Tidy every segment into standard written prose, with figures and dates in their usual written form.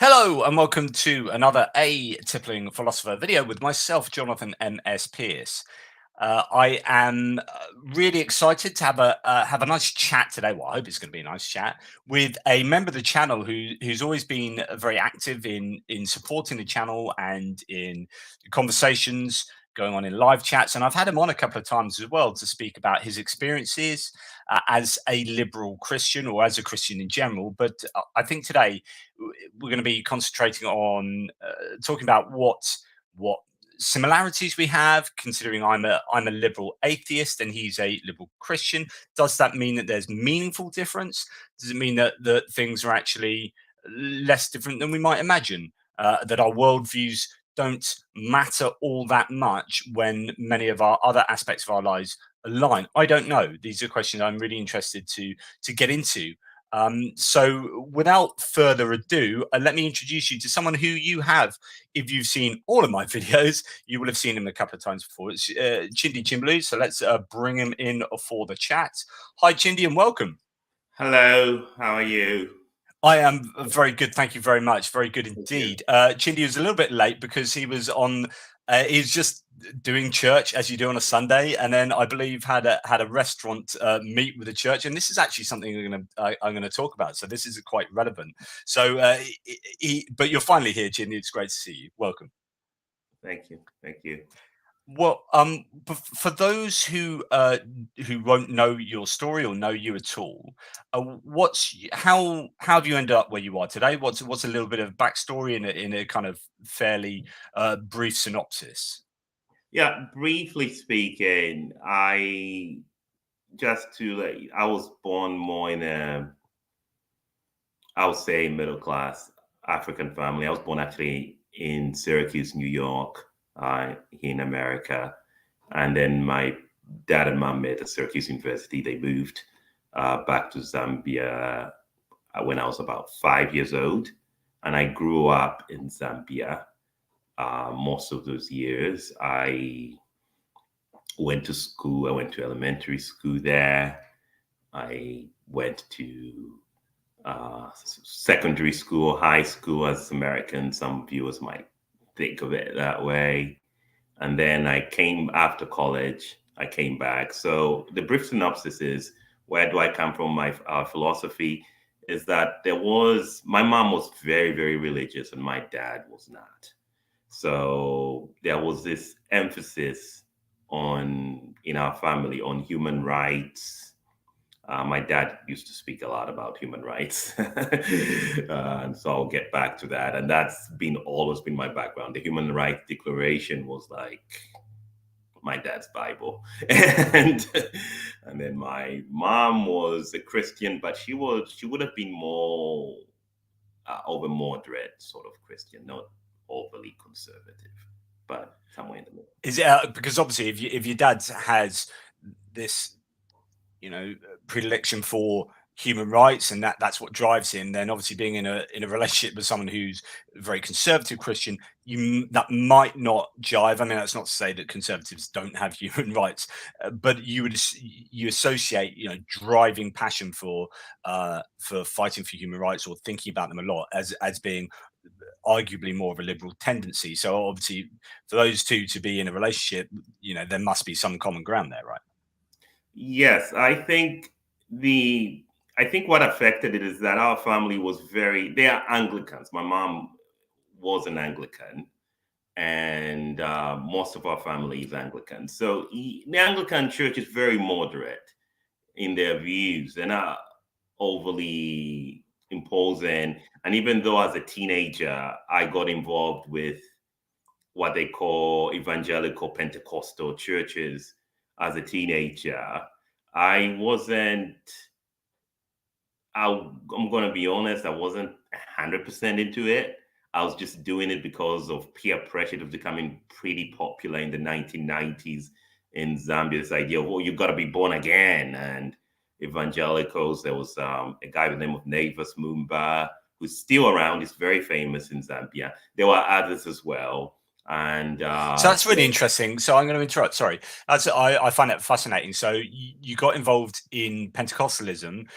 Hello and welcome to another A Tippling Philosopher video with myself, Jonathan M.S. Pierce. I am really excited to have a nice chat today. Well, I hope it's going to be a nice chat with a member of the channel who's always been very active in supporting the channel and in conversations going on in live chats. And I've had him on a couple of times as well to speak about his experiences as a liberal Christian or as a Christian in general. But I think today we're going to be concentrating on talking about what similarities we have, considering I'm a liberal atheist and he's a liberal Christian. Does that mean that there's meaningful difference? Does it mean that things are actually less different than we might imagine? That our worldviews don't matter all that much when many of our other aspects of our lives align? I don't know. These are questions I'm really interested to get into. So without further ado, let me introduce you to someone who you have, if you've seen all of my videos, you will have seen him a couple of times before. It's Chindi Chimbelu. So let's bring him in for the chat. Hi, Chindi, and welcome. Hello, how are you? I am very good. Thank you very much. Very good Thank you. indeed. Chindi was a little bit late because he was on, he's just doing church as you do on a Sunday. And then I believe had a restaurant meet with the church. And this is actually something I'm going to talk about. So this is quite relevant. So, but you're finally here, Chindi. It's great to see you. Welcome. Thank you. Thank you. Well, for those who won't know your story or know you at all, how have you ended up where you are today? What's a little bit of backstory in a kind of fairly brief synopsis? Yeah, briefly speaking, I was born more in I would say middle class African family. I was born actually in Syracuse, New York, in America. And then my dad and mom met at Syracuse University. They moved back to Zambia when I was about 5 years old. And I grew up in Zambia most of those years. I went to school. I went to elementary school there. I went to secondary school, high school, as Americans, some viewers might think of it that way. And then I came after college, I came back. So the brief synopsis is, where do I come from? My philosophy is that my mom was very, very religious and my dad was not. So there was this emphasis in our family on human rights. My dad used to speak a lot about human rights, and so I'll get back to that. And that's always been my background. The Human Rights Declaration was like my dad's Bible, and then my mom was a Christian, but she would have been more of a moderate sort of Christian, not overly conservative, but somewhere in the middle. Is it because obviously if your dad has this predilection for human rights and that's what drives him, then obviously being in a relationship with someone who's very conservative Christian, that might not jive. I mean, that's not to say that conservatives don't have human rights, but you associate driving passion for fighting for human rights or thinking about them a lot as being arguably more of a liberal tendency. So obviously for those two to be in a relationship, there must be some common ground there, right? Yes, I think what affected it is that our family they are Anglicans. My mom was an Anglican, and most of our family is Anglican. So the Anglican church is very moderate in their views. They're not overly imposing. And even though as a teenager, I got involved with what they call evangelical Pentecostal churches as a teenager, I wasn't, I'm going to be honest, I wasn't 100% into it. I was just doing it because of peer pressure. It was becoming pretty popular in the 1990s in Zambia. This idea of, oh, you've got to be born again. And evangelicals, there was a guy by the name of Navis Mumba, who's still around. He's very famous in Zambia. There were others as well. And So that's really interesting. So I'm going to interrupt. Sorry, I find that fascinating. So you got involved in Pentecostalism,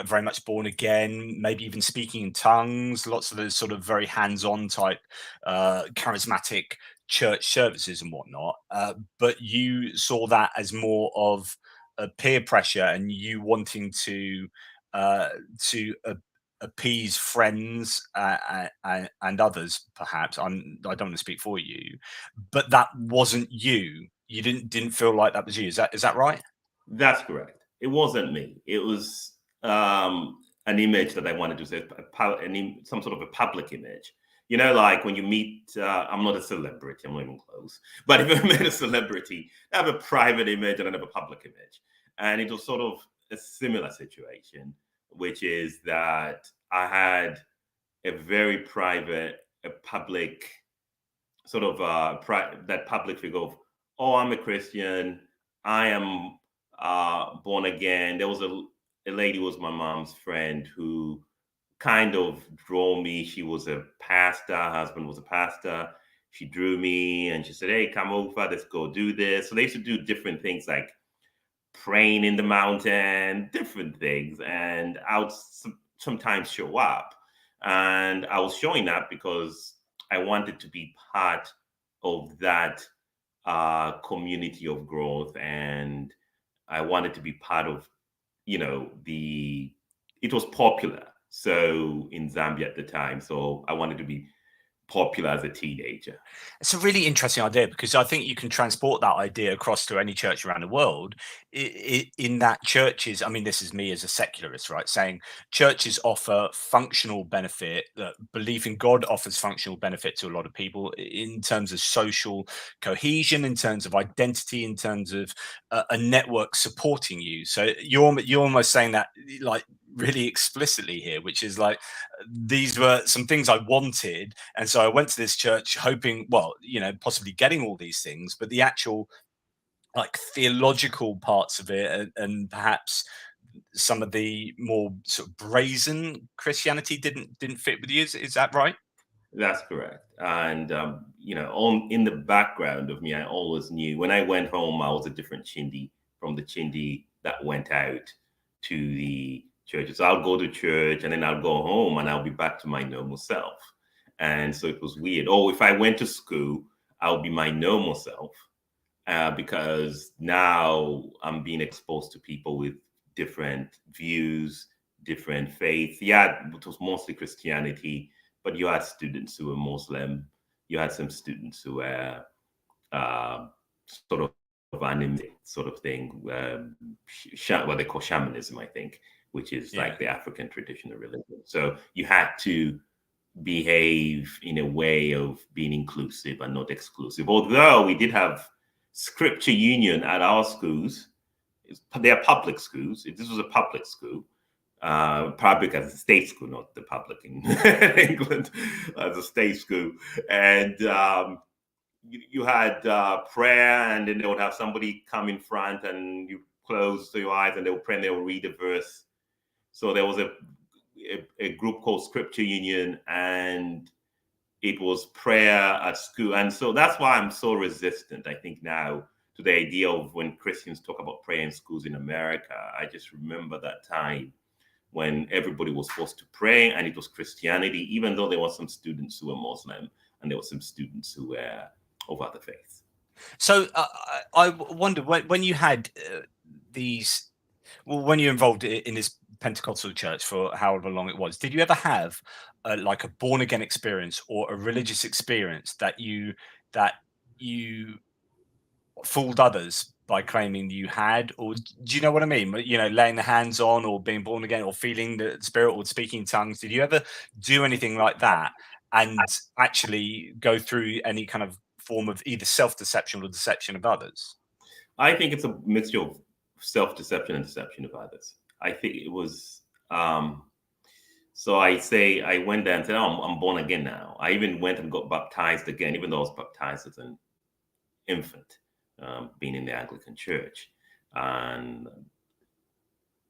very much born again, maybe even speaking in tongues, lots of those sort of very hands-on type, charismatic church services and whatnot. But you saw that as more of a peer pressure, and you wanting uh, to appease friends and others, perhaps. I don't want to speak for you, but that wasn't you. You didn't feel like that was you. Is that right? that's correct. It wasn't me. It was an image that I wanted to say, some sort of a public image. Like when you meet, I'm not a celebrity, I'm not even close, but if I met a celebrity, I have a private image and I have a public image. And it was sort of a similar situation, which is that I had a very private, a public sort of that public figure of, oh, I'm a Christian, I am born again. There was a lady who was my mom's friend who kind of drew me. She was a pastor, her husband was a pastor. She drew me and she said, hey, come over, let's go do this. So they used to do different things like praying in the mountain, different things. And I would sometimes show up. And I was showing up because I wanted to be part of that community of growth. And I wanted to be part of, it was popular. So in Zambia at the time. So I wanted to be popular as a teenager. It's a really interesting idea, because I think you can transport that idea across to any church around the world. In that churches, I mean, this is me as a secularist, right? Saying churches offer functional benefit, that belief in God offers functional benefit to a lot of people in terms of social cohesion, in terms of identity, in terms of a network supporting you. So you're almost saying that like really explicitly here, which is like, these were some things I wanted, and so I went to this church hoping, well, possibly getting all these things, but the actual like theological parts of it, and perhaps some of the more sort of brazen Christianity didn't fit with you. Is that right? That's correct. And on in the background of me, I always knew when I went home, I was a different Chindi from the Chindi that went out to the churches. So I'll go to church and then I'll go home and I'll be back to my normal self. And so it was weird. Oh, if I went to school, I'll be my normal self, because now I'm being exposed to people with different views, different faiths. Yeah, it was mostly Christianity, but you had students who were Muslim. You had some students who were uh, sort of animistic sort of thing, what they call shamanism, I think, which is Yeah. like the African traditional religion. So you had to behave in a way of being inclusive and not exclusive. Although we did have scripture union at our schools. They are public schools. This was a public school. Public as a state school, not the public in England, as a state school. And you had prayer, and then they would have somebody come in front and you close your eyes and they would pray and they would read a verse. So there was a group called Scripture Union, and it was prayer at school. And so that's why I'm so resistant, I think, now to the idea of when Christians talk about prayer in schools in America. I just remember that time when everybody was forced to pray, and it was Christianity, even though there were some students who were Muslim and there were some students who were of other faiths. So I wonder, when you had these, well, when you're involved in this Pentecostal church for however long it was, did you ever have like a born again experience or a religious experience that you fooled others by claiming you had? Or do you know what I mean? Laying the hands on, or being born again, or feeling the spirit, or speaking in tongues. Did you ever do anything like that and actually go through any kind of form of either self-deception or deception of others? I think it's a mixture of self-deception and deception of others. I think it was, so I went there and said, oh, I'm born again now. I even went and got baptized again, even though I was baptized as an infant, being in the Anglican Church. And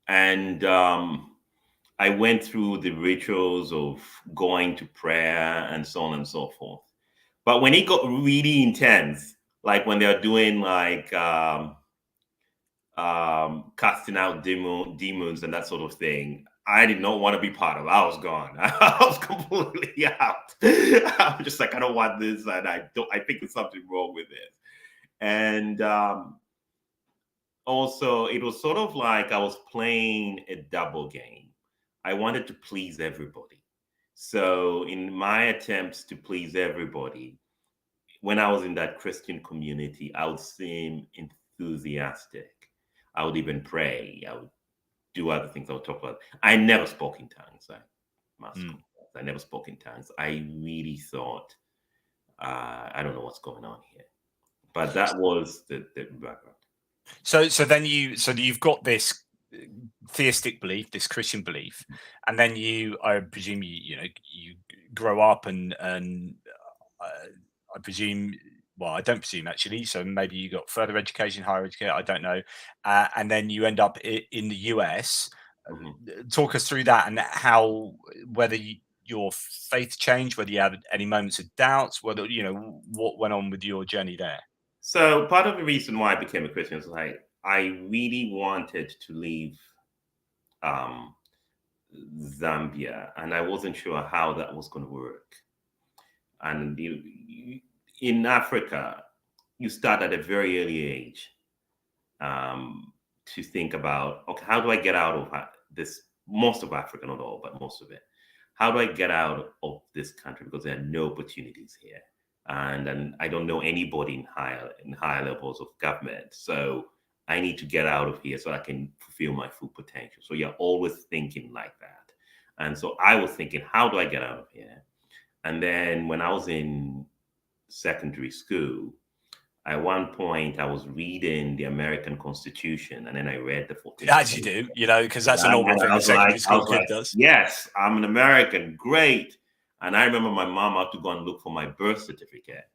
I went through the rituals of going to prayer and so on and so forth. But when it got really intense, like when they're doing like casting out demons and that sort of thing, I did not want to be part of it. I was gone. I was completely out. I was just like, I don't want this, and I think there's something wrong with it. And also, it was sort of like I was playing a double game. I wanted to please everybody. So, in my attempts to please everybody, when I was in that Christian community, I would seem enthusiastic. I would even pray. I would do other things. I would talk about. I never spoke in tongues. I never spoke in tongues. I really thought, I don't know what's going on here. But that was the background. So then you've got this theistic belief, this Christian belief, and then I presume you grow up and I presume, well, I don't presume actually. So maybe you got further education, higher education, I don't know, and then you end up in the US. Talk us through that and how whether your faith changed, whether you had any moments of doubts, whether what went on with your journey there. So part of the reason why I became a Christian is like I really wanted to leave Zambia, and I wasn't sure how that was going to work. And in Africa, you start at a very early age to think about, okay, how do I get out of this? Most of Africa, not all, but most of it. How do I get out of this country because there are no opportunities here, and I don't know anybody in higher levels of government, so I need to get out of here so I can fulfill my full potential. So you're always thinking like that, and so I was thinking, how do I get out of here? And then when I was in secondary school, at one point I was reading the American Constitution, and then I read the 14th. As you do, because that's a normal thing a secondary school kid does. Yes, I'm an American, great. And I remember my mom had to go and look for my birth certificate.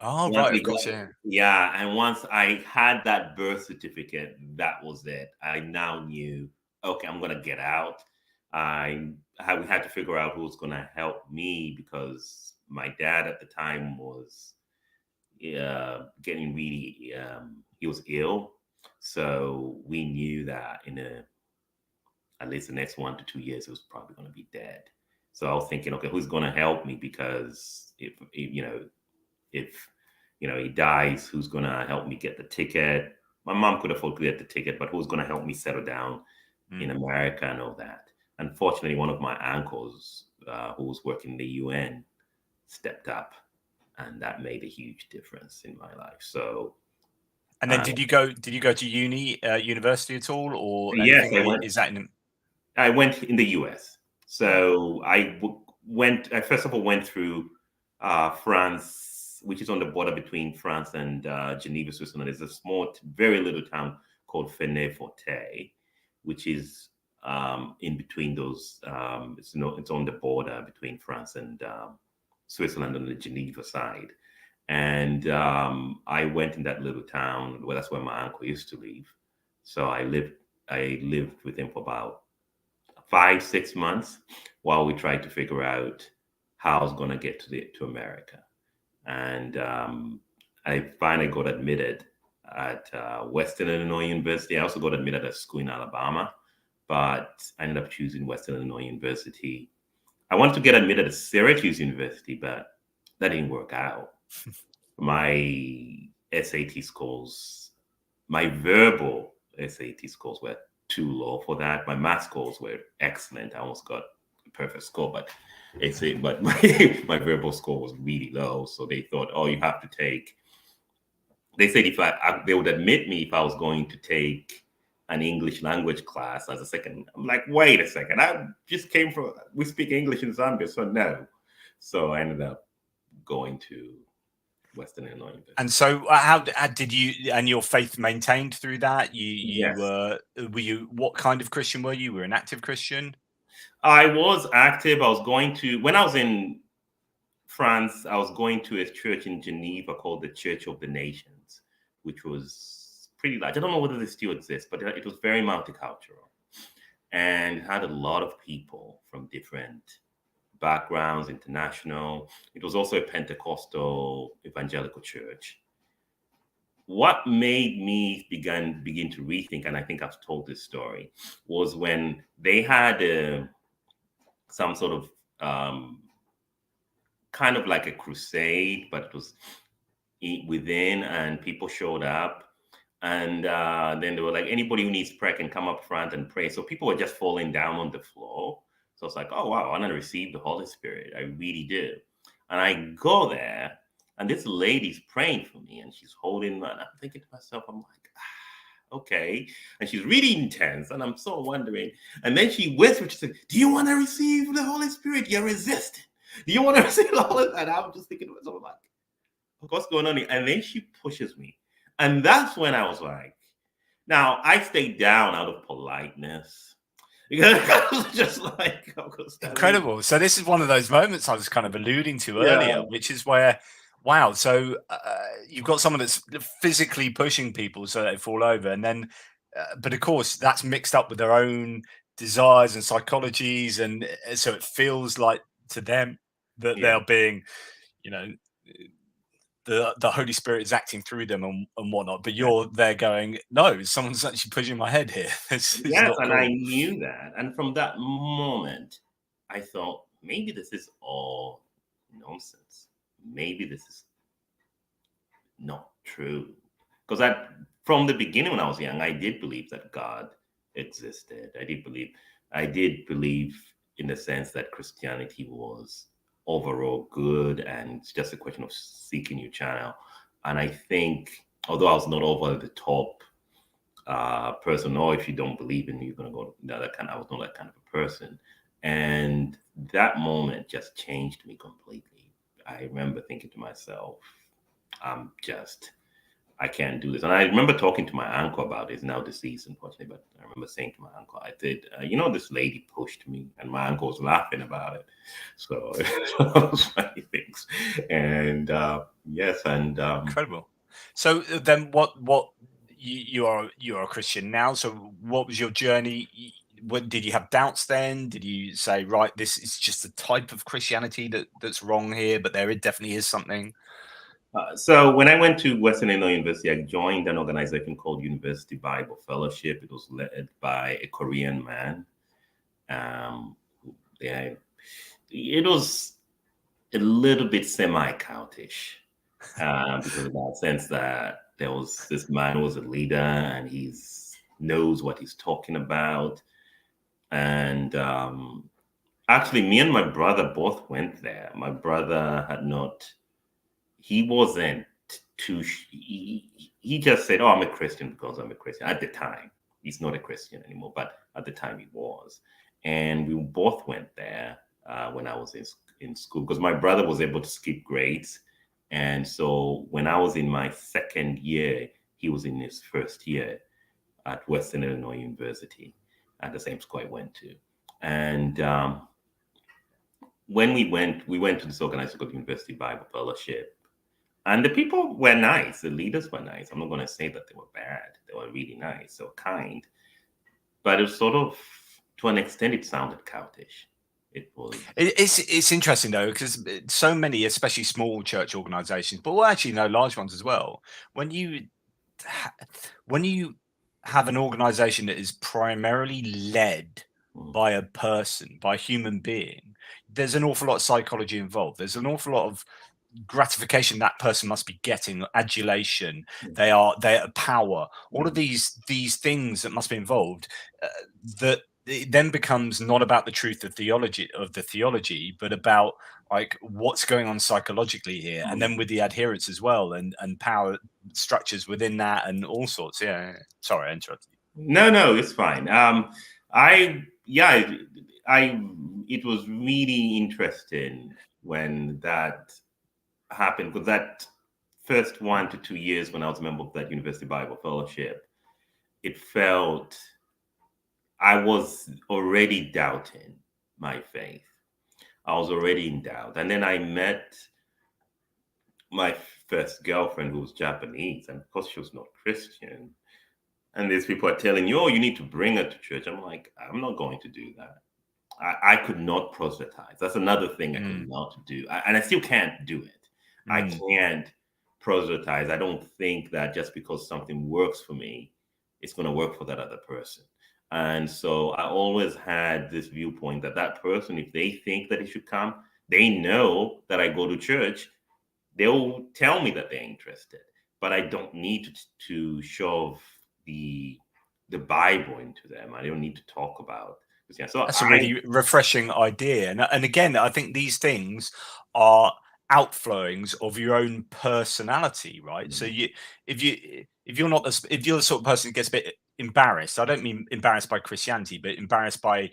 Oh, right, of course, yeah. Yeah, and once I had that birth certificate, that was it. I now knew, okay, I'm gonna get out. We had to figure out who was gonna help me because my dad at the time was getting really he was ill, so we knew that at least the next 1 to 2 years he was probably going to be dead. So I was thinking, okay, who's going to help me? Because if he dies, who's going to help me get the ticket? My mom could afford to get the ticket, but who's going to help me settle down in America and all that? Unfortunately, one of my uncles who was working in the UN stepped up, and that made a huge difference in my life. So, and then did you go to university at all, or yes, anything? I went in the US. So I first of all went through France, which is on the border between France and Geneva, Switzerland. There's a small, very little town called Fenay-Fortet, which is in between those. It's on the border between France and Switzerland on the Geneva side. And I went in that little town. Well, that's where my uncle used to live. So I lived with him for about 5-6 months while we tried to figure out how I was going to get to America. And I finally got admitted at Western Illinois University. I also got admitted at a school in Alabama, but I ended up choosing Western Illinois University. I wanted to get admitted at Syracuse University, but that didn't work out. My SAT scores, my verbal SAT scores were too low for that. My math scores were excellent. I almost got a perfect score, but my verbal score was really low. So they thought, oh, you have to take. They said they would admit me if I was going to take an English language class as a second. I'm like, wait a second. I just came from. We speak English in Zambia, so no. So I ended up going to Western Illinois University. And so, how did you and your faith maintained through that? Yes. Were you? What kind of Christian were you? Were an active Christian? I was active. I was going to when I was in France. I was going to a church in Geneva called the Church of the Nations, which was pretty large. I don't know whether they still exist, but it was very multicultural and had a lot of people from different backgrounds, international. It was also a Pentecostal evangelical church. What made me begin to rethink, and I think I've told this story, was when they had some sort of kind of like a crusade, but it was within, and people showed up. And then they were like, anybody who needs prayer can come up front and pray. So people were just falling down on the floor. So it's like, oh, wow, I want to receive the Holy Spirit. I really do. And I go there, and this lady's praying for me, and she's holding my, and I'm thinking to myself, I'm like, okay. And she's really intense, and I'm so wondering. And then she whispers, she said, do you want to receive the Holy Spirit? You're resisting. Do you want to receive the Holy Spirit? And I'm just thinking to myself, like, what's going on here? And then she pushes me. And that's when I was like, now I stayed down out of politeness. Because I was just like, incredible. So this is one of those moments I was kind of alluding to Yeah. earlier, which is where, wow, so you've got someone that's physically pushing people so they fall over, and then, but of course that's mixed up with their own desires and psychologies, and so it feels like to them that Yeah. they're being, you know, the Holy Spirit is acting through them and whatnot, but you're there going, no, someone's actually pushing my head here. This is Yes, not and cool. I knew that. And from that moment, I thought, maybe this is all nonsense. Maybe this is not true. Because from the beginning when I was young, I did believe that God existed. I did believe in the sense that Christianity was overall good, and it's just a question of seeking your channel. And I think, although I was not over the top person, or if you don't believe in me, you're gonna go that kind. I was not that kind of a person, and that moment just changed me completely. I remember thinking to myself, I can't do this. And I remember talking to my uncle about it. He's now deceased, unfortunately, but I remember saying to my uncle, I did, this lady pushed me, and my uncle was laughing about it. So it's one of those funny things. And yes, and Incredible. So then what you are a Christian now, so what was your journey? What did you have doubts then? Did you say, right, this is just a type of Christianity that's wrong here, but there definitely is something? So when I went to Western Illinois University, I joined an organization called University Bible Fellowship. It was led by a Korean man. Yeah, it was a little bit semi-cultish because of that sense that there was this man who was a leader, and he knows what he's talking about. And actually, me and my brother both went there. My brother he wasn't too, he just said, oh, I'm a Christian because I'm a Christian. At the time, he's not a Christian anymore, but at the time he was. And we both went there when I was in school, because my brother was able to skip grades. And so when I was in my second year, he was in his first year at Western Illinois University, at the same school I went to. And when we went to this organization called University Bible Fellowship. And the people were nice. The leaders were nice. I'm not going to say that they were bad. They were really nice. They were kind. But it was sort of, to an extent, it sounded cultish. It was. It's interesting though, because so many, especially small church organizations, but well, actually no, large ones as well. When you have an organization that is primarily led by a person, by a human being, there's an awful lot of psychology involved. There's an awful lot of gratification that person must be getting, adulation, they are power, all of these things that must be involved, that it then becomes not about the truth of the theology, but about like what's going on psychologically here, and then with the adherents as well, and power structures within that, and all sorts. Yeah, sorry, I interrupted you. No, it's fine. It was really interesting when that happened, because that first 1 to 2 years when I was a member of that University Bible Fellowship, it felt I was already doubting my faith. I was already in doubt. And then I met my first girlfriend, who was Japanese, and of course she was not Christian. And these people are telling you, oh, you need to bring her to church. I'm like, I'm not going to do that. I could not proselytize. That's another thing I could Mm, not do. And I still can't do it. I mm. can't proselytize. I don't think that just because something works for me, it's going to work for that other person. And so I always had this viewpoint that that person, if they think that it should come, they know that I go to church, they'll tell me that they're interested. But I don't need to shove the the Bible into them. I don't need to talk about Christianity. So That's a really refreshing idea. And again, I think these things are outflowings of your own personality, right? So if you're not if you're the sort of person who gets a bit embarrassed, I don't mean embarrassed by Christianity, but embarrassed by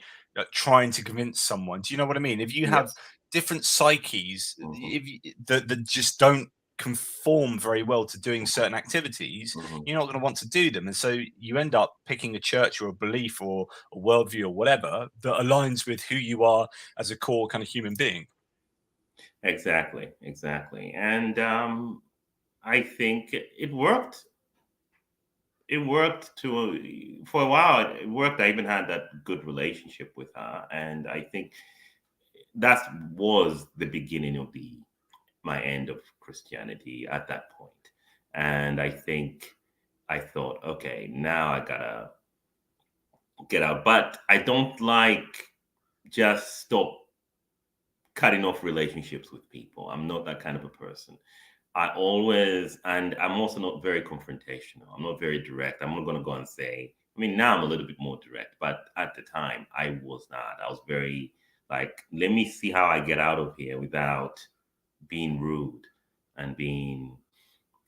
trying to convince someone. Do you know what I mean? If you have yes. different psyches Mhm, that just don't conform very well to doing certain activities, mhm. you're not going to want to do them. And so you end up picking a church or a belief or a worldview or whatever that aligns with who you are as a core kind of human being. Exactly, exactly. And I think it worked. It worked to for a while. It worked. I even had that good relationship with her, and I think that was the beginning of the my end of Christianity at that point. And I think I thought, okay, now I gotta get out. But I don't like just stop cutting off relationships with people. I'm not that kind of a person. I always, and I'm also not very confrontational. I'm not very direct. I'm not going to go and say, I mean, now I'm a little bit more direct, but at the time I was not. I was very like, let me see how I get out of here without being rude and being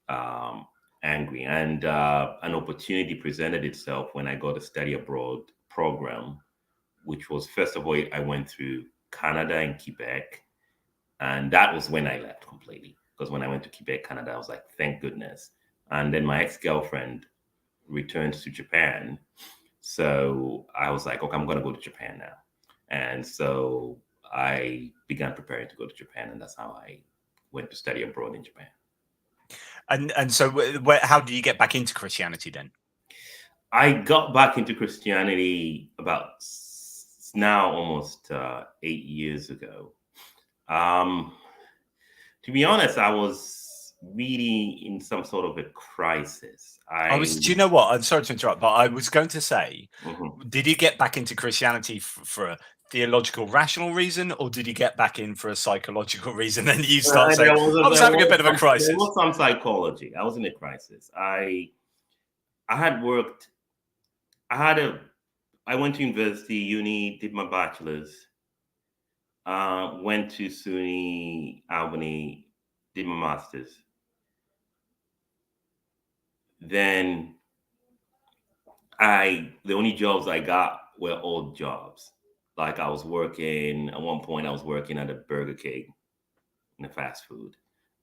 um, angry. And an opportunity presented itself when I got a study abroad program, which was, first of all, I went through Canada and Quebec, and that was when I left completely. Because when I went to Quebec, Canada, I was like, thank goodness. And then my ex girlfriend returned to Japan. So I was like, okay, I'm going to go to Japan now. And so I began preparing to go to Japan. And that's how I went to study abroad in Japan. And so how do you get back into Christianity then? I got back into Christianity about now almost 8 years ago. Um, To be honest, I was really in some sort of a crisis. Do you know what? I'm sorry to interrupt, but I was going to say, Mhm. did you get back into Christianity for a theological, rational reason, or did you get back in for a psychological reason? Then you start saying, I was having a bit of a There crisis. was some psychology. I was in a crisis. I had worked. I had a. I went to university, uni, did my bachelor's. Went to SUNY Albany, did my master's. Then the only jobs I got were odd jobs. Like I was working at one point. I was working at a Burger King in a fast food,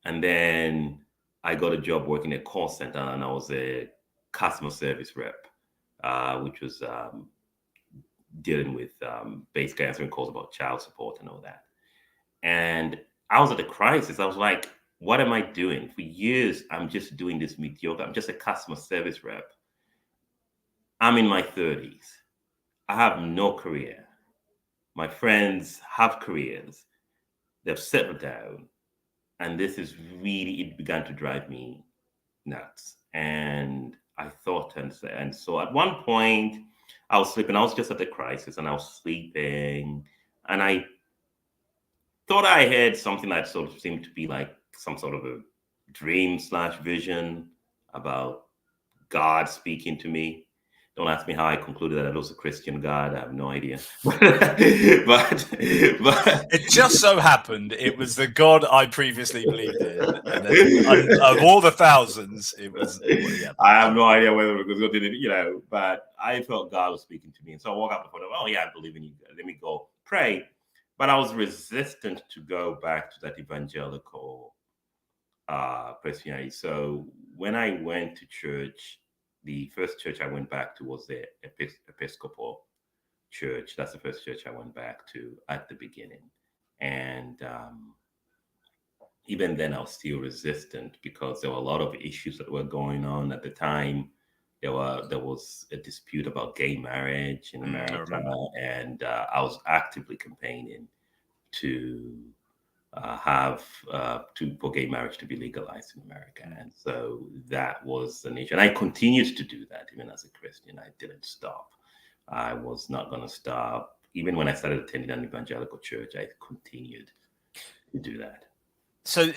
and then I got a job working at a call center, and I was a customer service rep, which was dealing with basically answering calls about child support and all that. And I was at a crisis. I was like, "What am I doing?" For years, I'm just doing this mediocre. I'm just a customer service rep. I'm in my 30s. I have no career. My friends have careers. They've settled down. And this is really, it began to drive me nuts. And I thought, and so at one point, I was sleeping. I was just at the crisis and I was sleeping. And I thought I had something that sort of seemed to be like some sort of a dream slash vision about God speaking to me. Don't ask me how I concluded that it was a Christian God. I have no idea. But It just so happened it was the God I previously believed in, and then of all the thousands, it was yeah. I have no idea whether it was good, but I felt God was speaking to me. And so I woke up and thought, oh, yeah, I believe in you. Let me go pray. But I was resistant to go back to that evangelical Christianity. So when I went to church, the first church I went back to was the Episcopal church. That's the first church I went back to at the beginning. And even then, I was still resistant because there were a lot of issues that were going on at the time there was a dispute about gay marriage in I America, remember. and I was actively campaigning to for gay marriage to be legalized in America, and so that was an issue. And I continued to do that even as a Christian. I didn't stop. I was not going to stop. Even when I started attending an evangelical church, I continued to do that. So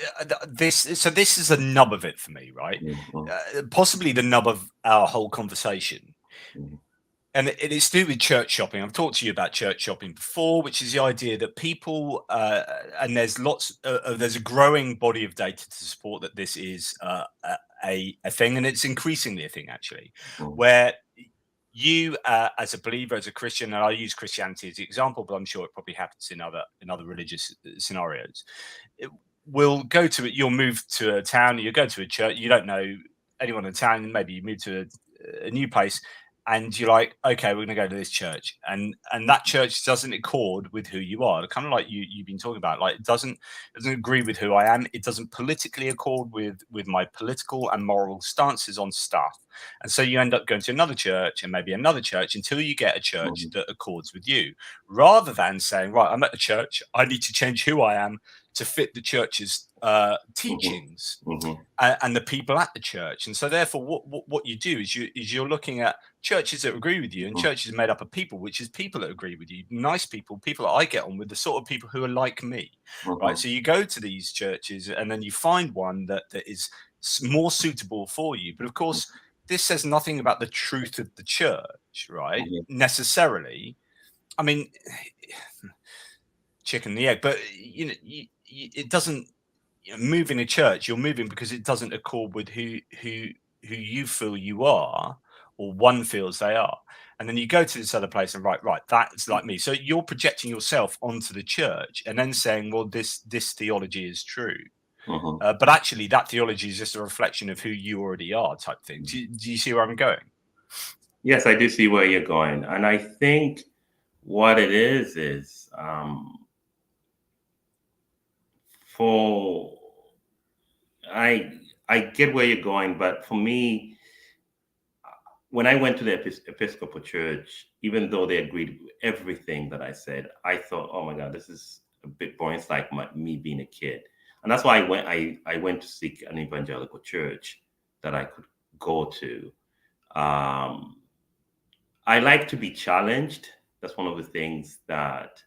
this is the nub of it for me, right? Possibly the nub of our whole conversation. And it is to do with church shopping. I've talked to you about church shopping before, which is the idea that people, and there's there's a growing body of data to support that this is a thing, and it's increasingly a thing actually, where you, as a believer, as a Christian, and I'll use Christianity as the example, but I'm sure it probably happens in other religious scenarios. You'll move to a town, you go to a church, you don't know anyone in town, maybe you move to a new place, and you're like, okay, we're going to go to this church, and that church doesn't accord with who you are, kind of like you've been talking about, like it doesn't agree with who I am, it doesn't politically accord with my political and moral stances on stuff, and so you end up going to another church and maybe another church until you get a church that accords with you, rather than saying, right, I'm at the church, I need to change who I am to fit the church's teachings and the people at the church. And so therefore what you do is you're looking at churches that agree with you, and churches made up of people, which is people that agree with you, nice people that I get on with, the sort of people who are like me, right? So you go to these churches and then you find one that is more suitable for you. But of course, this says nothing about the truth of the church, right? Necessarily. I mean, chicken and the egg, but it doesn't, move in a church, you're moving because it doesn't accord with who you feel you are, or one feels they are, and then you go to this other place and right, that's like me. So you're projecting yourself onto the church and then saying, well, this theology is true, but actually that theology is just a reflection of who you already are, type thing. Do you see where I'm going? Yes, I do see where you're going, and I think what it is I get where you're going, but for me, when I went to the Episcopal Church, even though they agreed with everything that I said, I thought, oh my God, this is a bit boring. It's like me being a kid. And that's why I went to seek an evangelical church that I could go to. I like to be challenged. That's one of the things that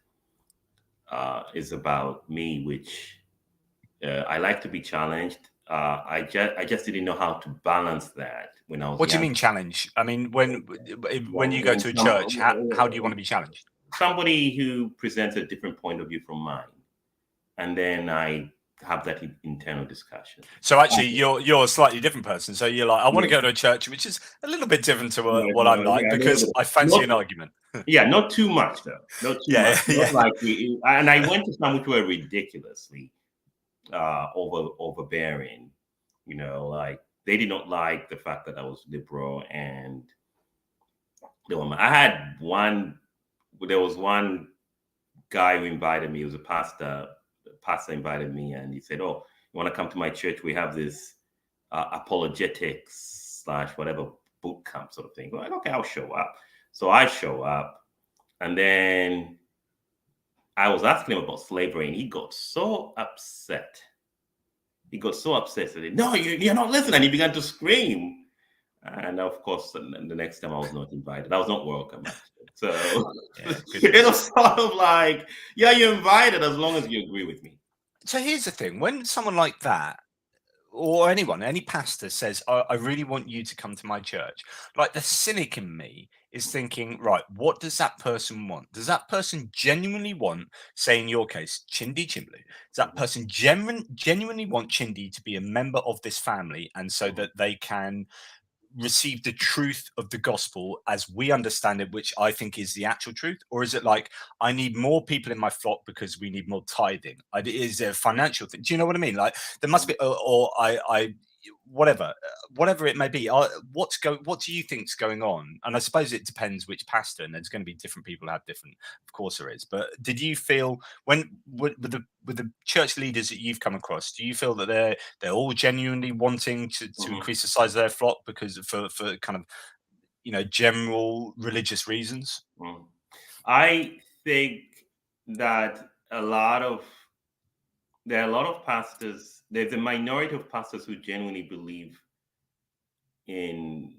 is about me, which I like to be challenged. I just didn't know how to balance that when I was. What do you mean challenge? I mean, when you go to a church, how do you want to be challenged? Somebody who presents a different point of view from mine, and then I have that internal discussion. So actually, you're a slightly different person. So you're like, I want to go to a church which is a little bit different to what I'm like, because I fancy an argument. Yeah, not too much though. Not too much. Not like and I went to some which were ridiculously overbearing. Like they did not like the fact that I was liberal, and there was one guy who invited me. He was a pastor. The pastor invited me, and he said, "Oh, you want to come to my church? We have this apologetics / whatever boot camp sort of thing." I'm like, okay, I'll show up. So I show up, and then I was asking him about slavery, and he got so upset. Said, "No, you're not listening." And he began to scream. And of course, the next time I was not invited. I was not welcome. So it was sort of like, yeah, you're invited as long as you agree with me. So here's the thing: when someone like that, or any pastor says, I really want you to come to my church, like the cynic in me is thinking, right, what does that person want? Does that person genuinely want, say in your case, Chindi Chimbelu, does that person genuinely want Chindi to be a member of this family, and so that they can receive the truth of the gospel as we understand it, which I think is the actual truth? Or is it like, I need more people in my flock because we need more tithing? Is there a financial thing? Do you know what I mean? Like there must be, or I whatever it may be. What do you think's going on? And I suppose it depends which pastor, and there's going to be different people who have different. Of course, there is. But did you feel with the church leaders that you've come across, do you feel that they're all genuinely wanting to increase the size of their flock because for kind of general religious reasons? I think that there are a lot of pastors. There's a minority of pastors who genuinely believe in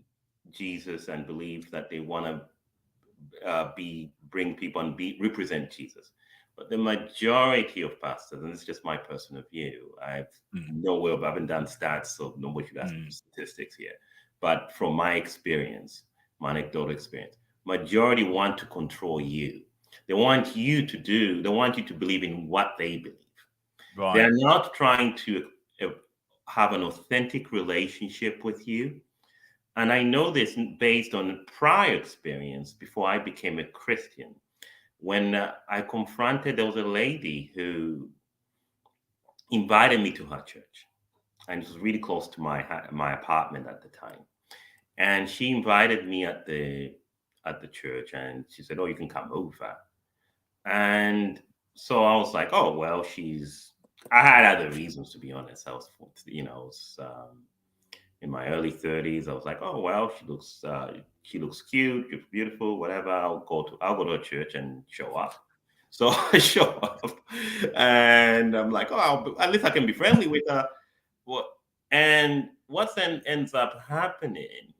Jesus and believe that they want to bring people and represent Jesus. But the majority of pastors, and it's just my personal view, I haven't done stats, so nobody should ask for statistics here. But from my experience, my anecdotal experience, majority want to control you. They want you to believe in what they believe. Right. They're not trying to have an authentic relationship with you. And I know this based on prior experience before I became a Christian. When there was a lady who invited me to her church, and it was really close to my apartment at the time. And she invited me at the church, and she said, "Oh, you can come over." And so I was like, "Oh, well, I had other reasons, to be honest. I was, in my early 30s. I was like, oh well, she looks cute, she's beautiful, whatever. I'll go to a church and show up. So I show up, and I'm like, oh, at least I can be friendly with her. And what then ends up happening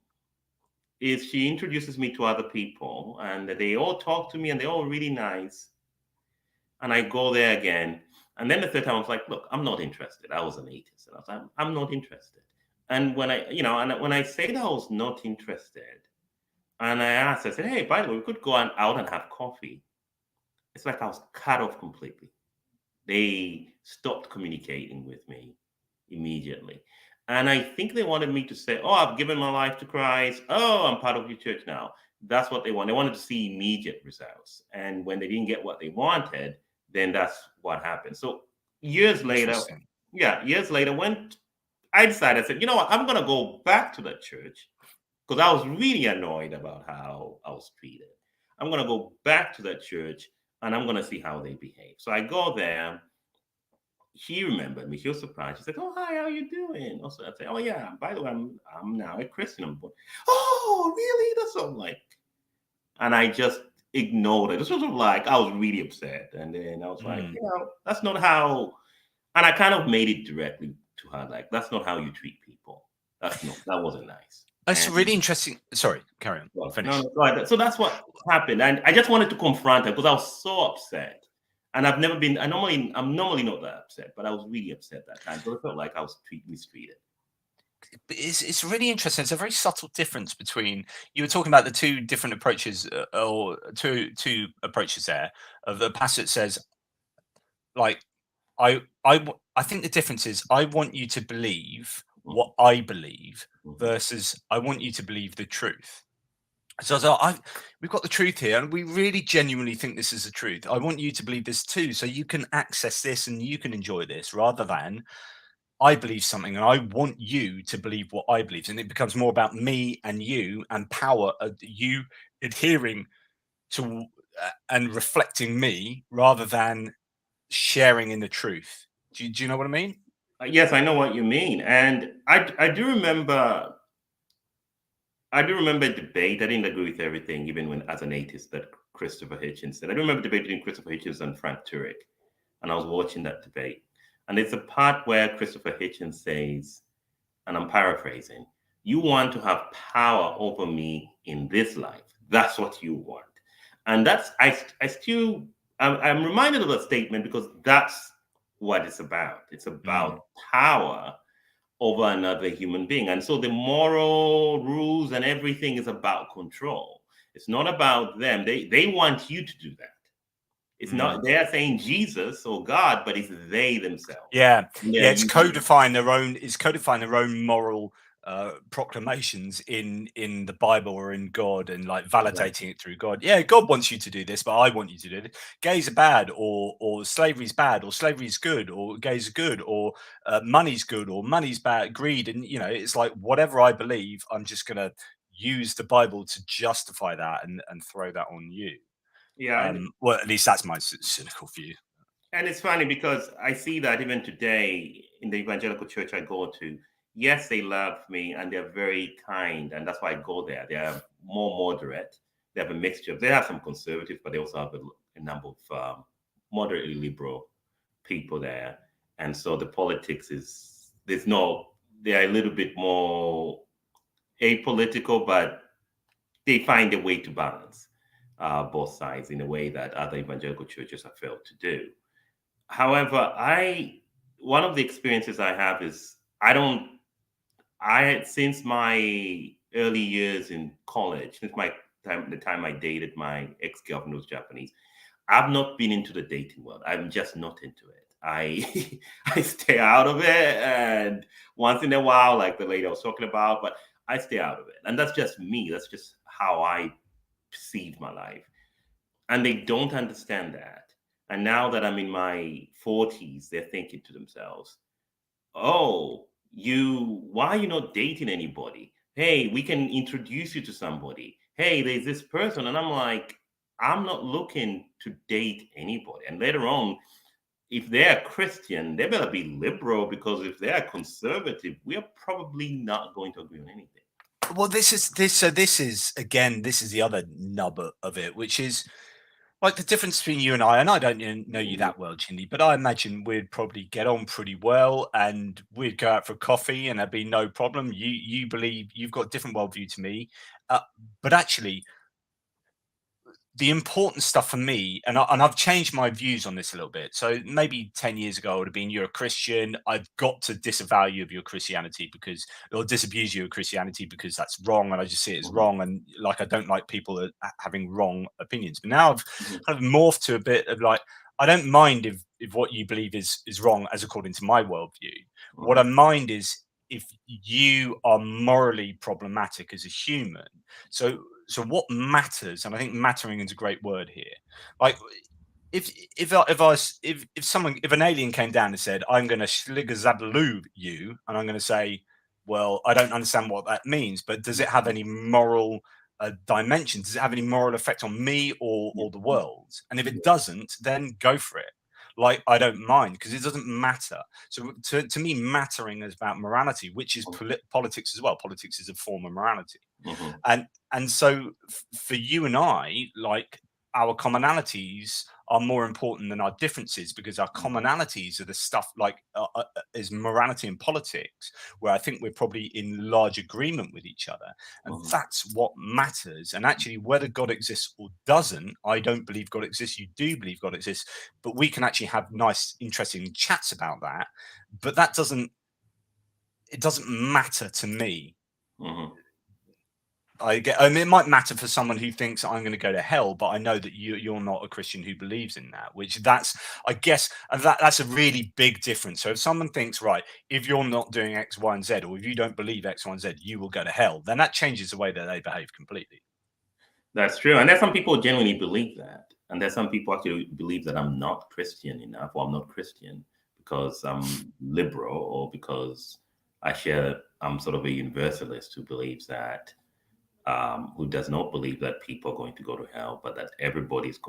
is she introduces me to other people, and they all talk to me, and they're all really nice. And I go there again. And then the third time I was like, look, I'm not interested. I was an atheist. And I was like, I'm not interested. And when I say that I was not interested, and I said, hey, by the way, we could go out and have coffee. It's like I was cut off completely. They stopped communicating with me immediately. And I think they wanted me to say, oh, I've given my life to Christ. Oh, I'm part of your church now. That's what they want. They wanted to see immediate results. And when they didn't get what they wanted, then that's what happened. So years later, when I decided, I said, you know what, I'm going to go back to that church because I was really annoyed about how I was treated. I'm going to go back to that church and I'm going to see how they behave. So I go there. She remembered me. She was surprised. She said, oh, hi, how are you doing? Also, I said, oh, yeah, by the way, I'm now a Christian. Oh, really? That's so like, and I just ignored it. This was like, I was really upset. And then I was like, that's not how, and I kind of made it directly to her, like, that's not how you treat people. That wasn't nice. It's really interesting. Sorry, carry on. Finish. No, so that's what happened. And I just wanted to confront her because I was so upset. And I'm normally not that upset, but I was really upset that time because I felt like I was mistreated. It's really interesting. It's a very subtle difference between, you were talking about the two different approaches, or two approaches there, of the pastor that says, like, I think the difference is I want you to believe what I believe versus I want you to believe the truth. So we've got the truth here, and we really genuinely think this is the truth. I want you to believe this too, so you can access this and you can enjoy this, rather than I believe something and I want you to believe what I believe. And it becomes more about me and you and power of you adhering to and reflecting me rather than sharing in the truth. Do you know what I mean? Yes, I know what you mean. And I do remember a debate. I didn't agree with everything, even when as an atheist, that Christopher Hitchens said. I do remember debating Christopher Hitchens and Frank Turek, and I was watching that debate. And there's a part where Christopher Hitchens says, and I'm paraphrasing, you want to have power over me in this life. That's what you want. And that's, I'm reminded of that statement because that's what it's about. It's about power over another human being. And so the moral rules and everything is about control. It's not about them. They want you to do that. It's not, they're saying Jesus or God, but it's they themselves. Yeah. It's codifying their own moral proclamations in the Bible or in God, and like validating it through God. Yeah, God wants you to do this, but I want you to do it. Gays are bad, or slavery's bad, or slavery's good, or gays are good, or money's good, or money's bad, greed, and it's like whatever I believe, I'm just gonna use the Bible to justify that and throw that on you. Yeah, Well, at least that's my cynical view. and it's funny because I see that even today in the evangelical church I go to, yes, they love me and they're very kind, and that's why I go there. They are more moderate. They have a mixture. They have some conservatives, but they also have a number of moderately liberal people there. And so the politics is they're a little bit more apolitical, but they find a way to balance both sides in a way that other evangelical churches have failed to do. However, one of the experiences I have is since my early years in college, since the time I dated my ex-girlfriend who's Japanese, I've not been into the dating world. I'm just not into it. I I stay out of it, and once in a while, like the lady I was talking about, but I stay out of it. And that's just me. That's just how I perceive my life. And they don't understand that. And now that I'm in my 40s, they're thinking to themselves, oh, why are you not dating anybody? Hey, we can introduce you to somebody. Hey, there's this person. And I'm like, I'm not looking to date anybody. And later on, if they're Christian, they better be liberal, because if they're conservative, we're probably not going to agree on anything. Well, this is again, this is the other nub of it, which is like the difference between you and I. And I don't know you that well, Chindi, but I imagine we'd probably get on pretty well, and we'd go out for coffee, and there'd be no problem. You believe you've got a different worldview to me, but actually, the important stuff for me, and I've changed my views on this a little bit. So maybe 10 years ago, I would have been, you're a Christian. I've got to disavow you of your Christianity or disabuse you of Christianity because that's wrong. And I just see it as wrong. And like, I don't like people having wrong opinions. But now I've kind of morphed to a bit of like, I don't mind if what you believe is wrong as according to my worldview. What I mind is if you are morally problematic as a human. So what matters, and I think mattering is a great word here. Like if an alien came down and said, I'm going to schligazabaloo you, and I'm going to say, well, I don't understand what that means, but does it have any moral dimension? Does it have any moral effect on me or the world? And if it doesn't, then go for it. Like, I don't mind, because it doesn't matter. So to me, mattering is about morality, which is politics as well. Politics is a form of morality. And so for you and I, like, our commonalities are more important than our differences, because our commonalities are the stuff like is morality and politics, where I think we're probably in large agreement with each other, and that's what matters. And actually, whether God exists or doesn't, I don't believe God exists. You do believe God exists, but we can actually have nice, interesting chats about that. But it doesn't matter to me. I mean, it might matter for someone who thinks I'm going to go to hell, but I know that you're not a Christian who believes in that, I guess, that's a really big difference. So if someone thinks, right, if you're not doing X, Y, and Z, or if you don't believe X, Y, and Z, you will go to hell, then that changes the way that they behave completely. That's true. And there's some people who genuinely believe that. And there's some people actually believe that I'm not Christian enough, or I'm not Christian because I'm liberal, or because I'm sort of a universalist who believes that who does not believe that people are going to go to hell, but that it's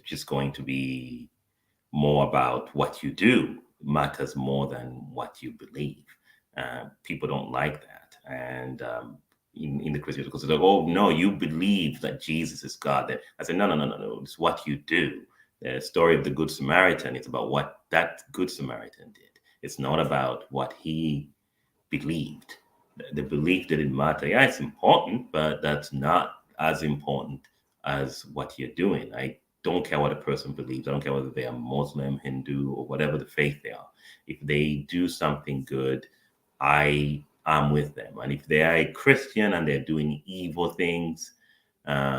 just going to be more about what you do matters more than what you believe. People don't like that. And in the Christian, because they're like, oh, no, you believe that Jesus is God. I said, no. It's what you do. The story of the Good Samaritan, it's about what that Good Samaritan did. It's not about what he believed. The belief didn't matter. Yeah, it's important, but that's not as important as what you're doing. I don't care what a person believes. I don't care whether they are Muslim, Hindu, or whatever the faith they are. If they do something good, I am with them. And if they are a Christian and they're doing evil things, as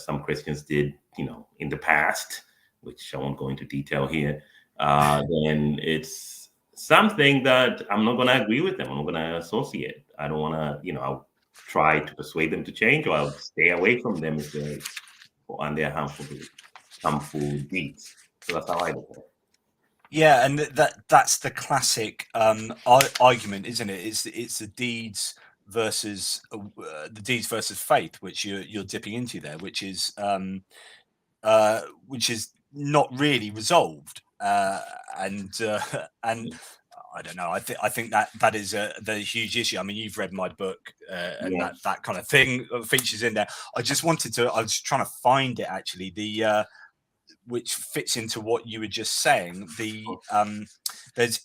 some Christians did, in the past, which I won't go into detail here, then it's something that I'm not going to agree with them. I'm not going to associate. I don't want to, I'll try to persuade them to change, or I'll stay away from them if they're on their harmful deeds. So that's how I look at it. Yeah, and that's the classic argument, isn't it? It's the deeds versus faith, which you're dipping into there, which is not really resolved, and and I don't know. I think that is the huge issue. I mean, you've read my book, and Yeah. that kind of thing features in there. I was trying to find it actually. Which fits into what you were just saying. There's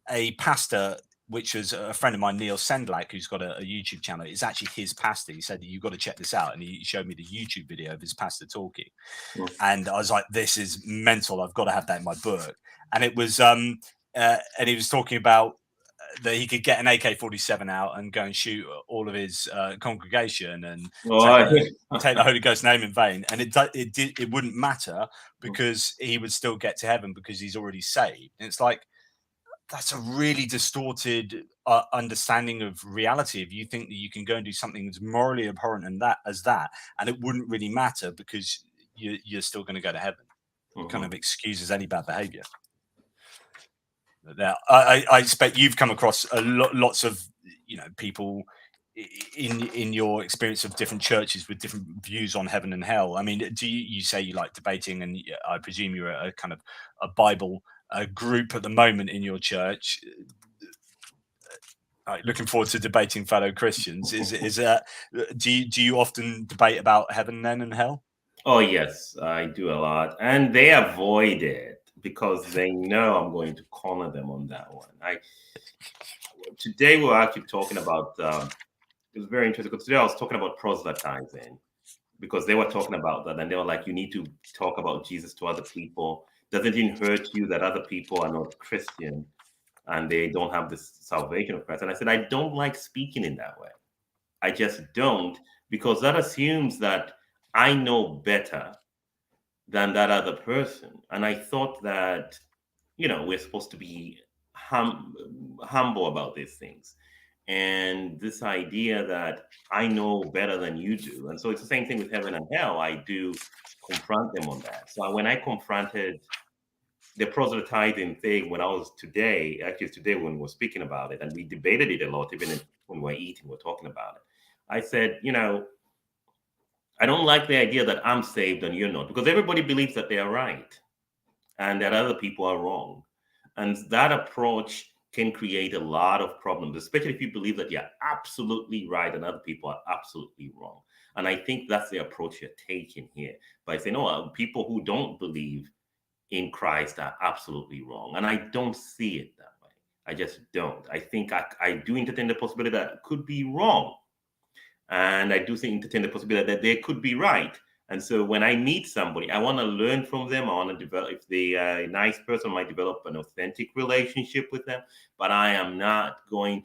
a pastor, which was a friend of mine, Neil Sendlak, who's got a YouTube channel. It's actually his pastor. He said, you've got to check this out. And he showed me the YouTube video of his pastor talking. And I was like, this is mental. I've got to have that in my book. And it was, and he was talking about that he could get an AK-47 out and go and shoot all of his congregation and take the Holy Ghost name in vain, and it wouldn't matter because he would still get to heaven because he's already saved. And it's like, that's a really distorted understanding of reality. If you think that you can go and do something that's morally abhorrent and it wouldn't really matter because you're still going to go to heaven, kind of excuses any bad behavior. Now, I expect you've come across lots of people in your experience of different churches with different views on heaven and hell. I mean, do you say you like debating, and I presume you're a kind of a Bible group at the moment in your church. Looking forward to debating fellow Christians. Do you often debate about heaven then and hell? Oh yes, I do a lot, and they avoid it because they know I'm going to corner them on that one. Today we're actually talking about. It was very interesting because today I was talking about proselytizing, because they were talking about that, and they were like, "You need to talk about Jesus to other people. Doesn't it hurt you that other people are not Christian and they don't have this salvation of Christ?" And I said, I don't like speaking in that way. I just don't, because that assumes that I know better than that other person. And I thought that, we're supposed to be humble about these things. And this idea that I know better than you do. And so it's the same thing with heaven and hell. I do confront them on that. So when I confronted the proselytizing thing today when we were speaking about it, and we debated it a lot, even when we're eating, we're talking about it. I said, I don't like the idea that I'm saved and you're not, because everybody believes that they are right and that other people are wrong. And that approach can create a lot of problems, especially if you believe that you're absolutely right and other people are absolutely wrong. And I think that's the approach you're taking here by saying, oh, people who don't believe in Christ are absolutely wrong. And I don't see it that way. I just don't. I think I do entertain the possibility that it could be wrong. And I do entertain the possibility that they could be right. And so when I meet somebody, I want to learn from them. I want to develop, if they are a nice person, I might develop an authentic relationship with them. But I am not going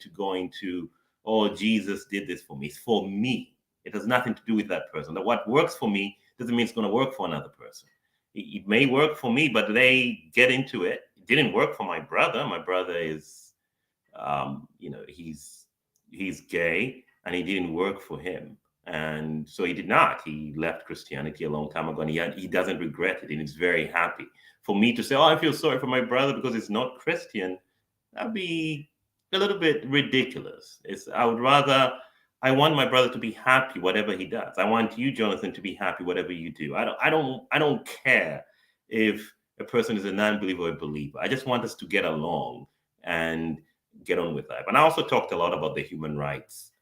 to, oh, Jesus did this for me. It's for me. It has nothing to do with that person. That what works for me doesn't mean it's going to work for another person. It may work for me, but they get into it. It didn't work for my brother. My brother is, he's gay, and it didn't work for him. And so he did not. He left Christianity a long time ago, and he doesn't regret it, and he's very happy. For me to say, oh, I feel sorry for my brother because he's not Christian, that'd be a little bit ridiculous. I want my brother to be happy, whatever he does. I want you, Jonathan, to be happy, whatever you do. I don't care if a person is a non-believer or a believer. I just want us to get along and get on with life. And I also talked a lot about the human rights,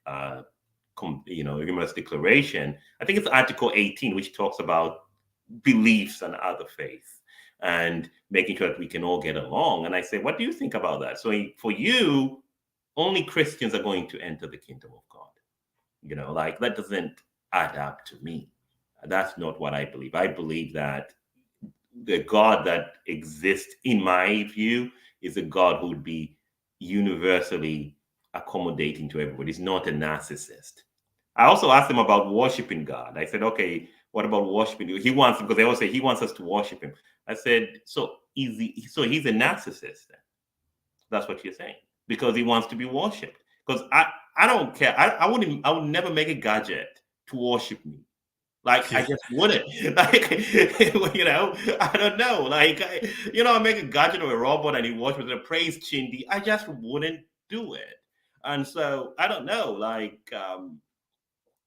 Human Rights Declaration. I think it's Article 18, which talks about beliefs and other faiths and making sure that we can all get along. And I say, what do you think about that? So for you, only Christians are going to enter the kingdom of God. That doesn't add up to me. That's not what I believe. I believe that the God that exists, in my view, is a God who would be universally accommodating to everybody. He's not a narcissist. I also asked him about worshiping God. I said, okay, what about worshiping? Because they always say he wants us to worship him. I said, so he's a narcissist then. That's what you're saying. Because he wants to be worshipped. Because I don't care. I would never make a gadget to worship me. Like, I just wouldn't. Like, I don't know. Like, I make a gadget or a robot and he worships it, praise Chindi. I just wouldn't do it. And so I don't know. Like, well,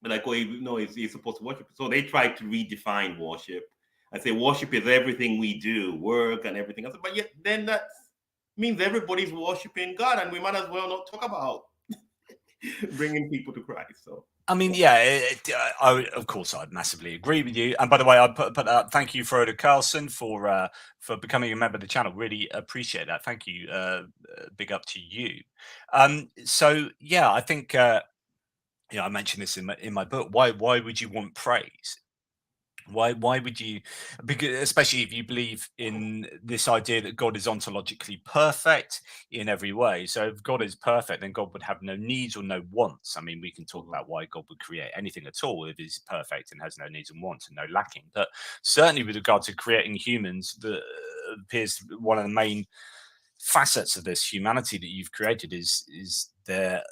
he's supposed to worship. So they try to redefine worship and say worship is everything we do, work and everything else. But yet, then that means everybody's worshiping God, and we might as well not talk about bringing people to Christ. So. I mean, yeah, of course, I'd massively agree with you. And by the way, I put thank you, Frodo Carlson, for becoming a member of the channel. Really appreciate that. Thank you. Big up to you. So yeah, I think I mentioned this in my book. Why would you want praise? Why would you? Because especially if you believe in this idea that God is ontologically perfect in every way. So if God is perfect, then God would have no needs or no wants. I mean, we can talk about why God would create anything at all if he's perfect and has no needs and wants and no lacking. But certainly with regard to creating humans, that appears one of the main facets of this humanity that you've created is their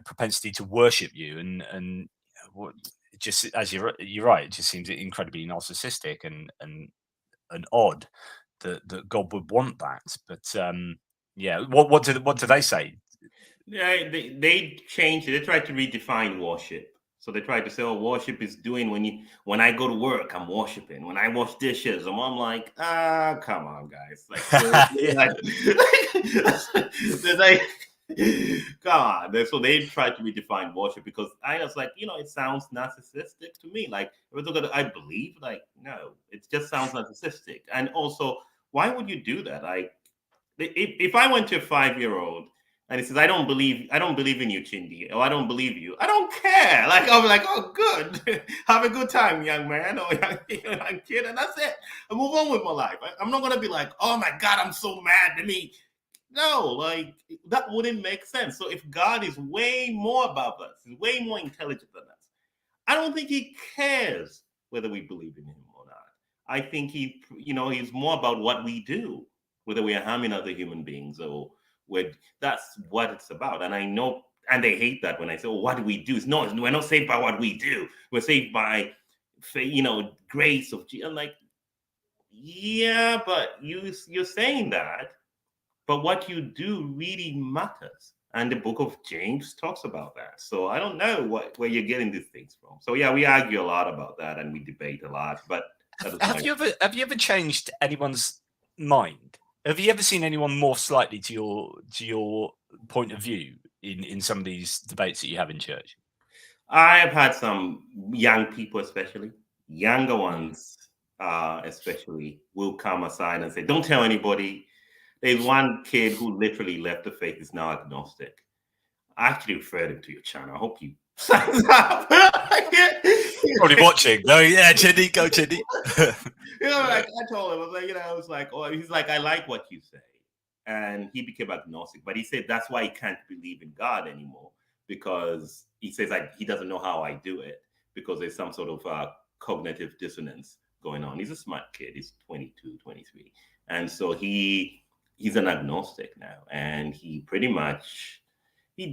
propensity to worship you and what just as you're right, it just seems incredibly narcissistic and odd that God would want that. But yeah, what do they say? Yeah, they changed it. They tried to redefine worship. So they tried to say, "Oh, worship is doing when I go to work, I'm worshiping. When I wash dishes, I'm like, come on, guys, like, they're like, come on." So they tried to redefine worship because I was like, it sounds narcissistic to me. Like, I believe, like, no, it just sounds narcissistic. And also, why would you do that? Like, if I went to a 5-year-old and he says, I don't believe in you, Chindi, or I don't believe you, I don't care. Like, I'll be like, oh, good. Have a good time, young man or young kid. And that's it. I move on with my life. I'm not going to be like, oh my God, I'm so mad at me. No, like, that wouldn't make sense. So if God is way more above us, he's way more intelligent than us, I don't think he cares whether we believe in him or not. I think he's more about what we do, whether we are harming other human beings or that's what it's about. And I know, and they hate that when I say, "Oh, what do we do?" No, we're not saved by what we do. We're saved by, grace of Jesus. I'm like, yeah, but you're saying that, but what you do really matters. And the book of James talks about that. So I don't know where you're getting these things from. So yeah, we argue a lot about that and we debate a lot. But have you ever changed anyone's mind? Have you ever seen anyone morph slightly to your point of view in some of these debates that you have in church? I've had some young people, especially younger ones, especially, will come aside and say, "Don't tell anybody." There's one kid who literally left the faith, is now agnostic. I actually referred him to your channel. I hope you signs up. Probably watching. No, yeah, Chindi, go Chindi. Like I told him, I was like, it's like, oh, he's like, I like what you say. And he became agnostic, but he said that's why he can't believe in God anymore, because he says he doesn't know how I do it, because there's some sort of cognitive dissonance going on. He's a smart kid. He's 22, 23. And so he's an agnostic now. And he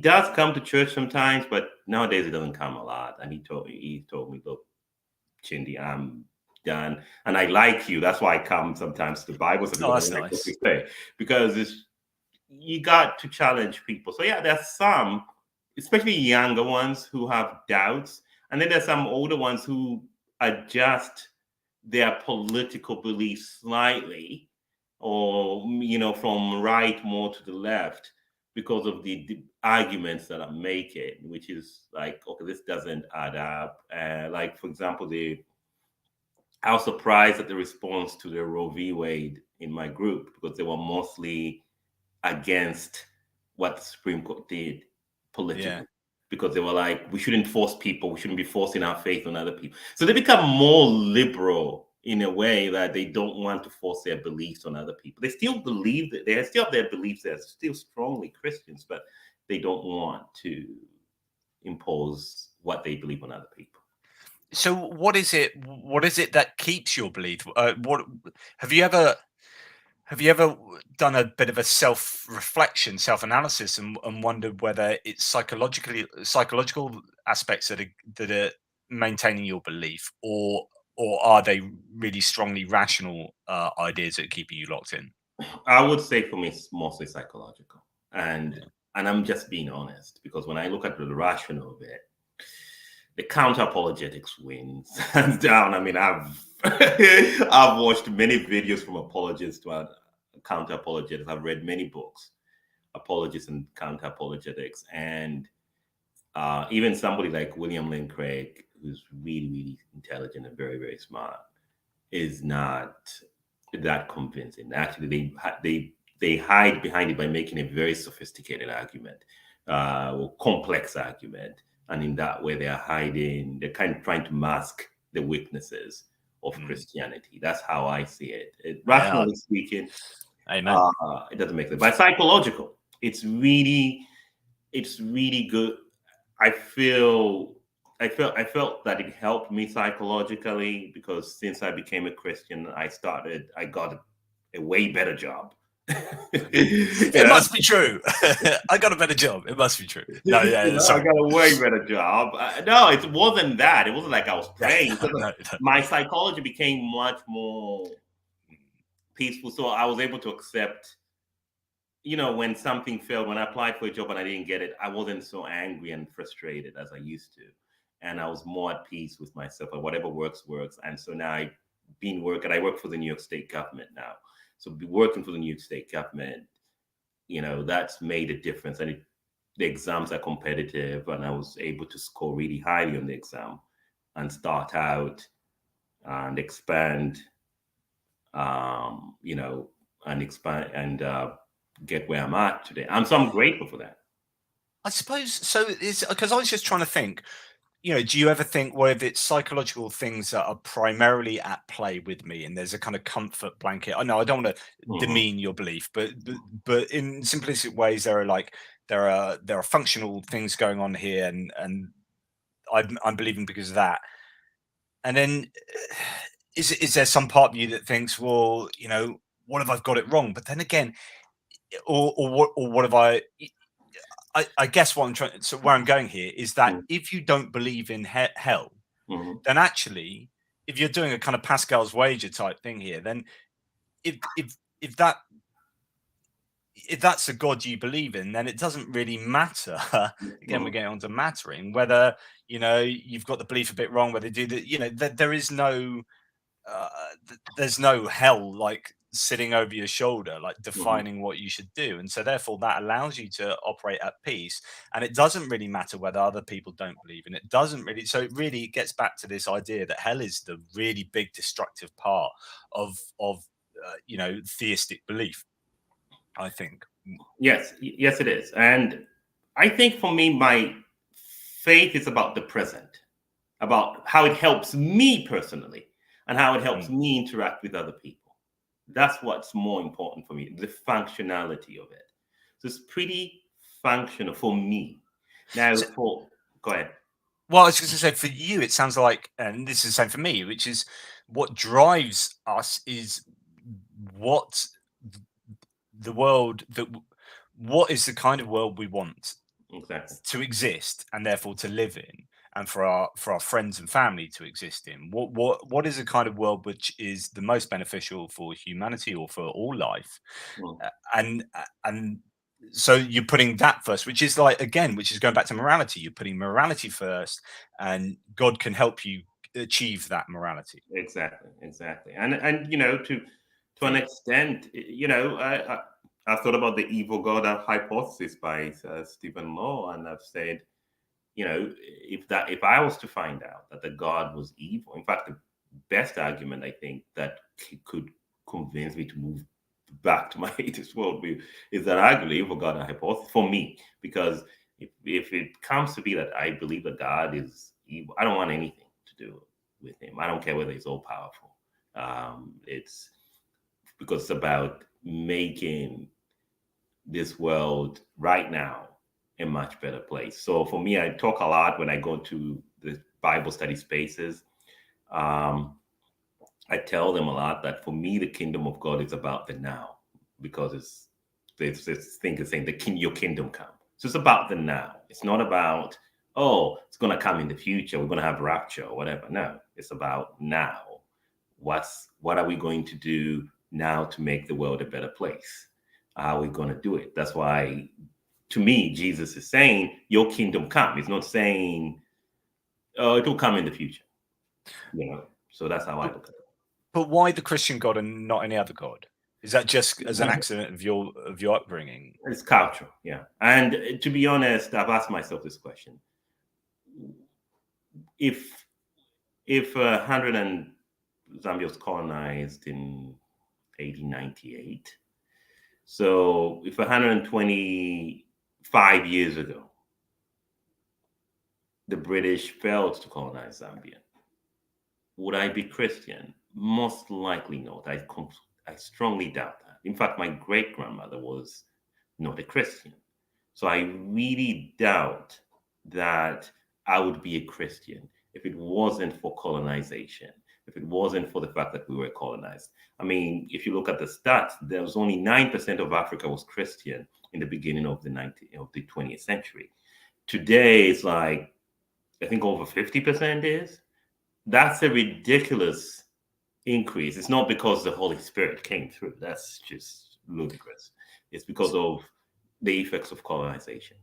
does come to church sometimes, but nowadays he doesn't come a lot. And he told me, "Look, Chindi, I'm done, and I like you. That's why I come sometimes to Bible study." Oh, that's nice. Because you got to challenge people. So yeah, there's some, especially younger ones, who have doubts, and then there's some older ones who adjust their political beliefs slightly, or from right more to the left, because of the arguments that I'm making, which is like, okay, this doesn't add up. Like, for example, I was surprised at the response to the Roe v. Wade in my group, because they were mostly against what the Supreme Court did politically. Yeah. Because they were like, we shouldn't force people, we shouldn't be forcing our faith on other people. So they become more liberal in a way that they don't want to force their beliefs on other people. They still believe that they still have their beliefs, they're still strongly Christians, but they don't want to impose what they believe on other people. So what is it that keeps your belief? What have you ever Have you ever done a bit of a self-reflection, self-analysis, and wondered whether it's psychological aspects that are maintaining your belief, or are they really strongly rational ideas that are keeping you locked in? I would say for me, it's mostly psychological, Yeah. and I'm just being honest because when I look at the rational of it, the counter apologetics wins hands down. I mean, I've I've watched many videos from apologists to counter apologetics. I've read many books, apologists and counter apologetics, and even somebody like William Lane Craig, who's really, really intelligent and very, very smart, is not that convincing. Actually, they hide behind it by making a very sophisticated argument, or complex argument, and in that way, they're kind of trying to mask the weaknesses of Christianity. That's how I see it. Yeah. Rationally speaking, Amen. it doesn't make sense. But psychological, it's really good. I felt that it helped me psychologically because since I became a Christian, I got a way better job. It must be true. I got a better job. It must be true. No, yeah, I sorry. got a way better job. No, it wasn't that. It wasn't like I was praying. No, no, no. My psychology became much more peaceful, so I was able to accept. When something failed, when I applied for a job and I didn't get it, I wasn't so angry and frustrated as I used to. And I was more at peace with myself and whatever works, works. And so now I work for the New York State government now. So working for the New York State government, that's made a difference. And the exams are competitive and I was able to score really highly on the exam and start out and expand, and expand and get where I'm at today. So I'm grateful for that. I suppose so. It's because I was just trying to think. Do you ever think, well, if it's psychological things that are primarily at play with me, and there's a kind of comfort blanket? I know I don't want to Mhm. demean your belief, but in simplistic ways, there are functional things going on here, and I'm believing because of that. And then is there some part of you that thinks, well, what if I've got it wrong? But then again, or what have I guess what I'm trying, so where I'm going here is that Mhm. if you don't believe in hell, Mhm. then actually, if you're doing a kind of Pascal's wager type thing here, then if if if that if that's the God you believe in, then it doesn't really matter. Again, we're Mhm. getting on to mattering whether you've got the belief a bit wrong, whether do that. There is no uh, there's no hell like sitting over your shoulder, like Mhm. defining what you should do. And so, therefore, that allows you to operate at peace. And it doesn't really matter whether other people don't believe in it. Doesn't really. So, it really gets back to this idea that hell is the really big destructive part of theistic belief, I think. Yes, it is. And I think for me, my faith is about the present, about how it helps me personally and how it helps Mm. me interact with other people. That's what's more important for me, the functionality of it. So it's pretty functional for me. Now, So, go ahead. well, I was just going to say, for you, it sounds like, and this is the same for me, which is what drives us is what the world that what is the kind of world we want Exactly. to exist and therefore to live in, and for our friends and family to exist in. What is the kind of world which is the most beneficial for humanity or for all life? Mm. And so you're putting that first, which is like, again, which is going back to morality. You're putting morality first, and God can help you achieve that morality Exactly. And to for an you. extent, I thought about the evil God hypothesis by Stephen Law, and I've said, if I was to find out that the God was evil, in fact, the best argument I think that could convince me to move back to my atheist worldview is that I believe evil God hypothesis for me, because if it comes to be that I believe that God is evil, I don't want anything to do with him. I don't care whether he's all powerful. It's because it's about making this world right now a much better place. So for me, I talk a lot when I go to the Bible study spaces. Um, I tell them a lot that for me, the kingdom of God is about the now. because it's this thing is saying your kingdom come. So it's about the now. It's not about, oh, it's going to come in the future. We're going to have rapture or whatever. No, it's about now. What are we going to do now to make the world a better place? How are we going to do it? That's why, to me, Jesus is saying, your kingdom come. He's not saying, oh, it will come in the future. So that's how I look at it. But why the Christian God and not any other God? Is that just as an accident of your upbringing? It's cultural, yeah. And to be honest, I've asked myself this question: if 100 and Zambia was colonized in 1898, so if 125 years ago the British failed to colonize Zambia, would I be Christian? Most likely not. I strongly doubt that. In fact, my great-grandmother was not a Christian. So I really doubt that I would be a Christian if it wasn't for colonization, if it wasn't for the fact that we were colonized. I mean, if you look at the stats, there was only 9% of Africa was Christian in the beginning of the 20th century. Today, it's like, I think over 50% is. That's a ridiculous increase. It's not because the Holy Spirit came through. That's just ludicrous. It's because of the effects of colonization.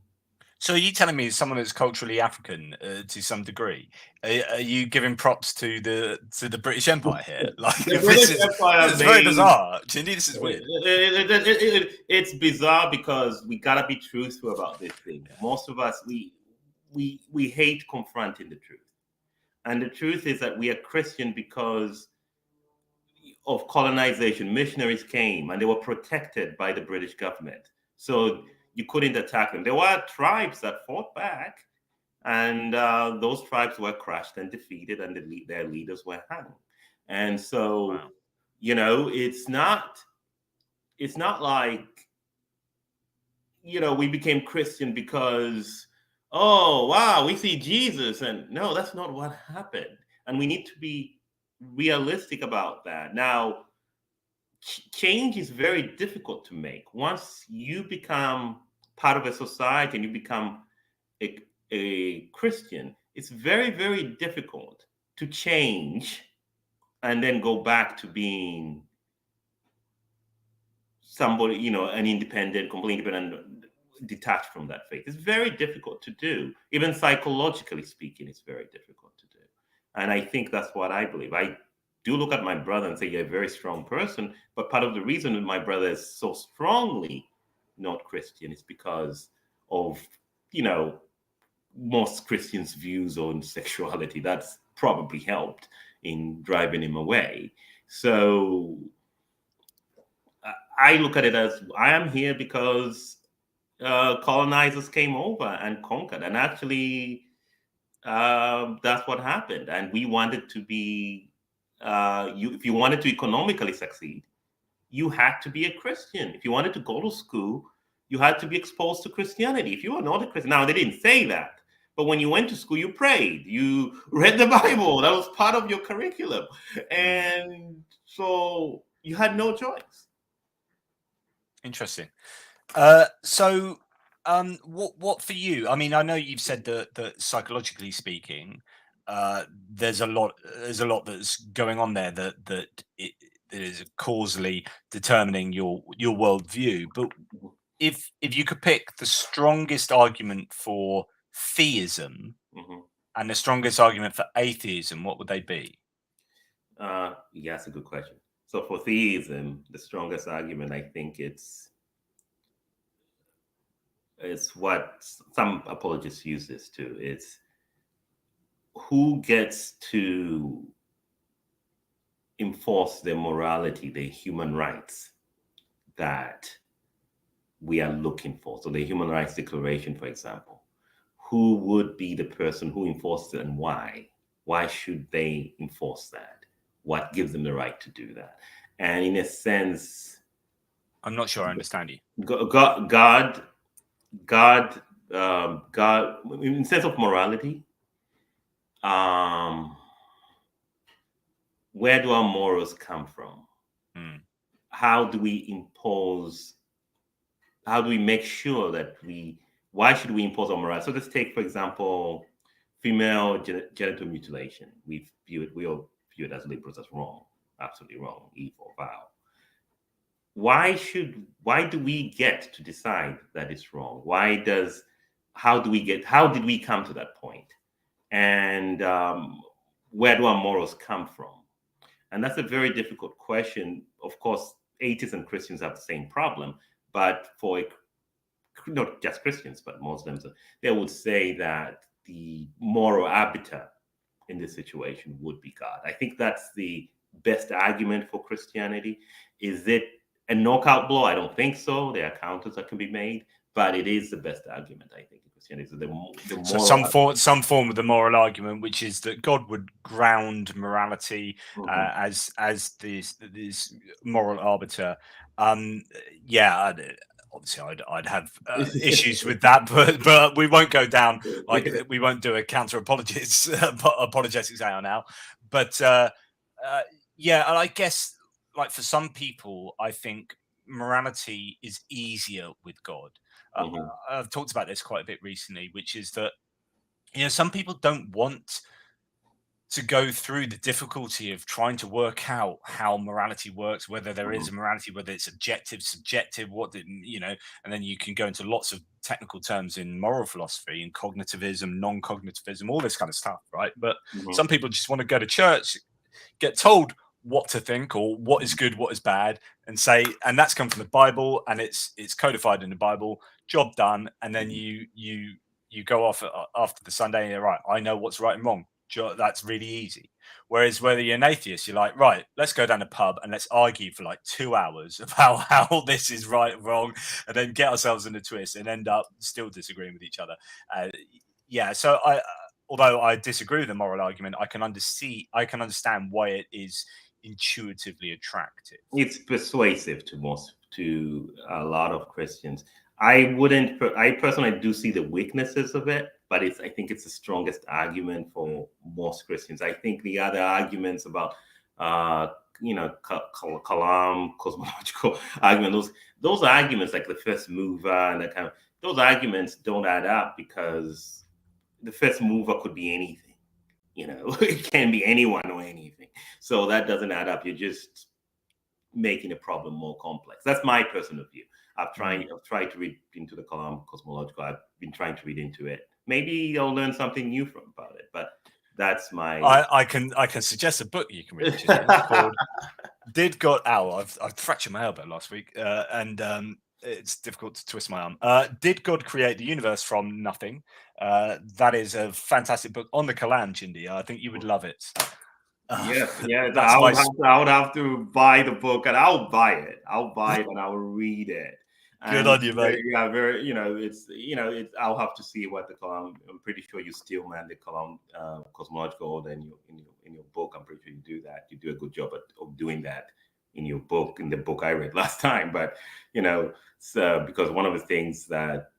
So are you telling me, as someone that's culturally African to some degree, are you giving props to the British Empire here? Like, the British Empire it's very bizarre. Chindi, this is weird. It's bizarre because we gotta be truthful about this thing. Yeah. Most of us, we hate confronting the truth. And the truth is that we are Christian because of colonization. Missionaries came and they were protected by the British government. So you couldn't attack them. There were tribes that fought back, and those tribes were crushed and defeated, and their leaders were hung. And so, wow. It's not like, we became Christian because, oh, wow, we see Jesus. And no, that's not what happened. And we need to be realistic about that. Now, change is very difficult to make. Once you become part of a society and you become a Christian, it's very, very difficult to change and then go back to being somebody, an independent, completely independent, detached from that faith. It's very difficult to do. Even psychologically speaking, it's very difficult to do. And I think that's what I believe. I do look at my brother and say, you're a very strong person. But part of the reason that my brother is so strongly not Christian is because of, most Christians' views on sexuality. That's probably helped in driving him away. So I look at it as, I am here because colonizers came over and conquered. And actually, that's what happened. And we wanted to be, if you wanted to economically succeed, you had to be a Christian. If you wanted to go to school, you had to be exposed to Christianity. If you were not a Christian, now they didn't say that, but when you went to school, you prayed, you read the Bible. That was part of your curriculum. And so you had no choice. Interesting. So what for you? I mean, I know you've said that psychologically speaking, there's a lot that's going on there that is causally determining your worldview. But if you could pick the strongest argument for theism and the strongest argument for atheism, what would they be? Yeah, that's a good question. So for theism, the strongest argument, I think it's what some apologists use this to. It's who gets to enforce the morality, the human rights that we are looking for. So the Human Rights Declaration, for example, who would be the person who enforces it and why? Why should they enforce that? What gives them the right to do that? And in a sense, I'm not sure I understand you. God, in the sense of morality, where do our morals come from? how do we impose, how do we make sure that why should we impose on morality? So let's take, for example, female genital mutilation. We all view it as liberals as wrong, absolutely wrong, evil, vile. Why do we get to decide that it's wrong? How did we come to that point? And where do our morals come from? And that's a very difficult question. Of course, atheists and Christians have the same problem, but not just Christians, but Muslims, they would say that the moral arbiter in this situation would be God. I think that's the best argument for Christianity. Is it a knockout blow? I don't think so. There are counters that can be made, but it is the best argument, I think, in Christianity. So some form of the moral argument, which is that God would ground morality as this moral arbiter. Yeah, obviously I'd have issues with that, but we won't go down we won't do a counter apologetics hour now. But yeah, and I guess like for some people, I think morality is easier with God. I've talked about this quite a bit recently, which is that some people don't want to go through the difficulty of trying to work out how morality works, whether there is a morality, whether it's objective, subjective, and then you can go into lots of technical terms in moral philosophy and cognitivism, non-cognitivism, all this kind of stuff, right? But some people just want to go to church, get told what to think or what is good, what is bad, and say, and that's come from the Bible, and it's codified in the Bible, job done. And then you go off after the Sunday and you're right, I know what's right and wrong. That's really easy. Whereas whether you're an atheist, you're like, right, let's go down a pub and let's argue for like 2 hours about how this is right and wrong, and then get ourselves in a twist and end up still disagreeing with each other. So although I disagree with the moral argument, I can understand why it is intuitively attractive. It's persuasive to a lot of Christians. I personally do see the weaknesses of it, but I think it's the strongest argument for most Christians. I think the other arguments about Kalam, cosmological argument, those arguments like the first mover and that kind of, those arguments don't add up, because the first mover could be anything. It can be anyone or anything. So that doesn't add up. You're just making a problem more complex. That's my personal view. I've tried to read into the Kalam cosmological. I've been trying to read into it. Maybe I'll learn something new about it, but that's my. I can suggest a book you can read. Called "Did God?" I've fractured my elbow last week, and it's difficult to twist my arm. Did God create the universe from nothing? That is a fantastic book on the Kalam, Chindi. I think you would love it. Yeah. I would have to buy the book, and I'll buy it. And I'll read it. Good on you, mate. Yeah, very. I'll have to see what the Kalam. I'm pretty sure you Stillman the Kalam cosmological order in your book. I'm pretty sure you do that. You do a good job of doing that in your book, in the book I read last time. But so because one of the things that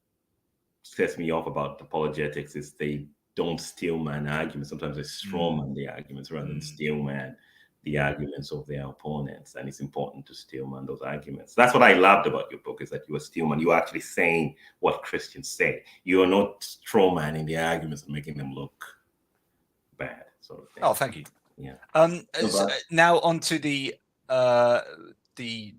sets me off about apologetics is they don't steelman arguments. Sometimes they strawman the arguments rather than steelman the arguments of their opponents. And it's important to steelman those arguments. That's what I loved about your book, is that you are steelman. You are actually saying what Christians say. You are not strawmanning the arguments and making them look bad, sort of thing. Oh, thank you. Yeah. Now on to the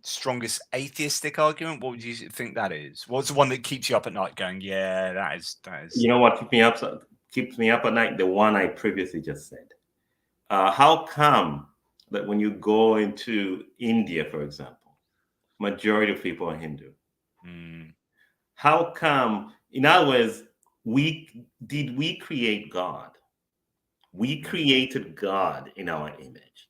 strongest atheistic argument. What would you think that is? What's the one that keeps you up at night going, yeah, that is. You know what keeps me up at night? The one I previously just said. How come that when you go into India, for example, majority of people are Hindu? How come, in other words, did we create God? We created God in our image.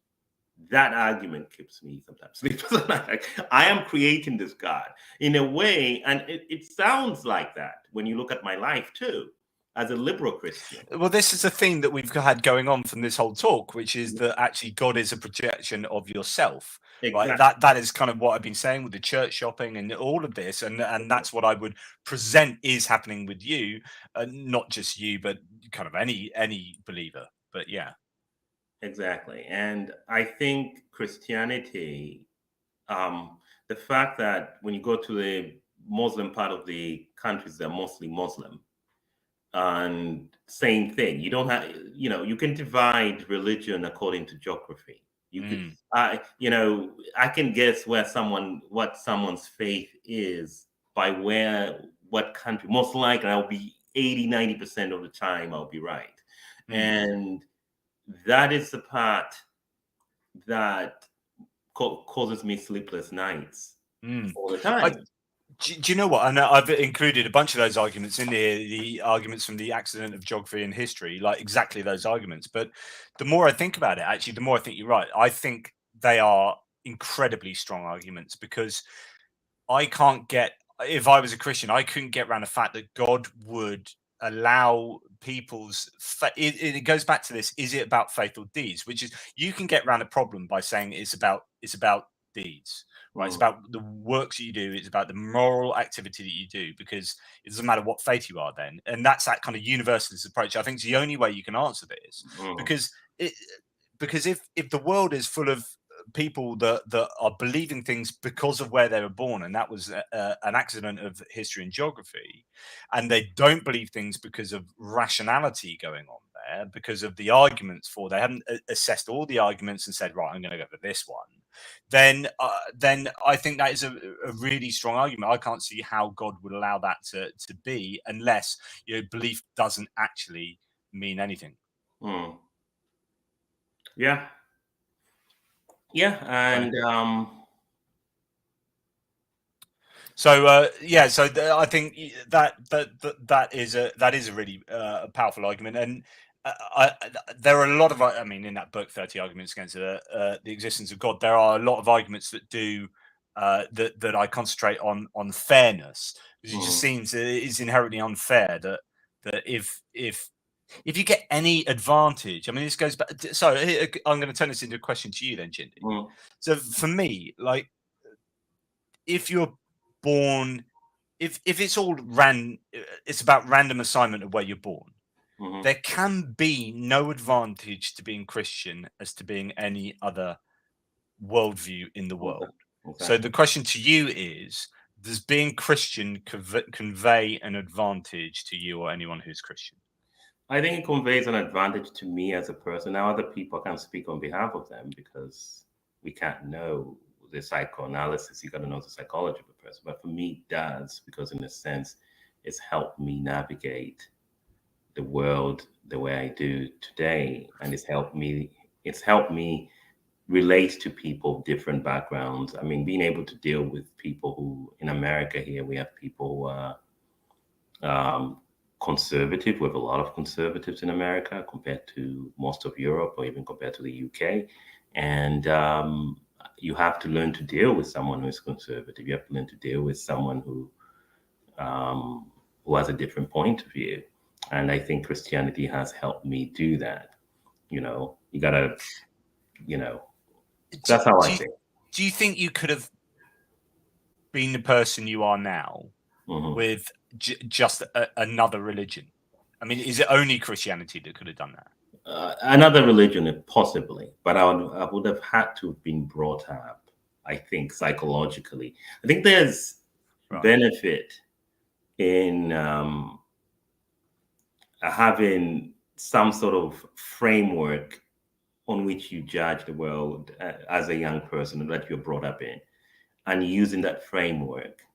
That argument keeps me sometimes sleepless at night. Like, I am creating this God in a way, and it sounds like that when you look at my life too, as a liberal Christian. Well, this is a theme that we've had going on from this whole talk, which is that actually God is a projection of yourself. Exactly. Right? That is kind of what I've been saying with the church shopping and all of this, and that's what I would present is happening with you, not just you, but kind of any believer. But yeah. Exactly. And I think Christianity the fact that when you go to the Muslim part of the countries, they're mostly Muslim. And same thing, you don't have, you can divide religion according to geography. You could, Mm, I can guess what someone's faith is by what country. Most likely, I'll be 80-90% of the time, I'll be right. mm. And that is the part that causes me sleepless nights all the I, time. do you know what? I know I've included a bunch of those arguments in here, the arguments from the accident of geography and history, like exactly those arguments. But the more I think about it, actually, the more I think you're right. I think they are incredibly strong arguments because I can't get, if I was a Christian, I couldn't get around the fact that God would allow people's it goes back to this, is it about faith or deeds, which is, you can get around a problem by saying it's about deeds, right? It's Mm, about the works that you do, it's about the moral activity that you do, because it doesn't matter what faith you are then. And that's that kind of universalist approach. I think it's the only way you can answer this, mm, because it because if the world is full of people that are believing things because of where they were born, and that was an accident of history and geography, and they don't believe things because of rationality going on there, because of the arguments for, they haven't assessed all the arguments and said, right, I'm going to go for this one, then I think that is a really strong argument. I can't see how God would allow that to be, unless belief doesn't actually mean anything. mm. Yeah. Yeah. Right. And I think that is a really powerful argument, and there are a lot of, I mean, in that book, 30 Arguments Against the Existence of God, there are a lot of arguments that do that I concentrate on fairness, because it just mm, seems that it is inherently unfair that if you get any advantage, I mean, this goes back. So I'm going to turn this into a question to you then, Chindi. mm, So for me, like, if you're born, if it's all it's about random assignment of where you're born, mhm. there can be no advantage to being Christian as to being any other worldview in the world. So Exactly. the question to you is, does being Christian convey an advantage to you or anyone who's Christian? I think it conveys an advantage to me as a person. Now, other people can't speak on behalf of them because we can't know the psychoanalysis. You got to know the psychology of a person. But for me, it does, because in a sense, it's helped me navigate the world the way I do today, and it's helped me relate to people of different backgrounds. I mean, being able to deal with people who, in America here, we have people who are conservative. We have a lot of conservatives in America compared to most of Europe, or even compared to the UK. And you have to learn to deal with someone who is conservative. You have to learn to deal with someone who has a different point of view. And I think Christianity has helped me do that. You gotta, you know, Do, that's how do I you, think. do you think you could have been the person you are now Hmm. with just another religion? I mean, is it only Christianity that could have done that? Another religion, possibly, but I would have had to have been brought up, I think, psychologically. I think there's Right. benefit in having some sort of framework on which you judge the world as a young person that you're brought up in, and using that framework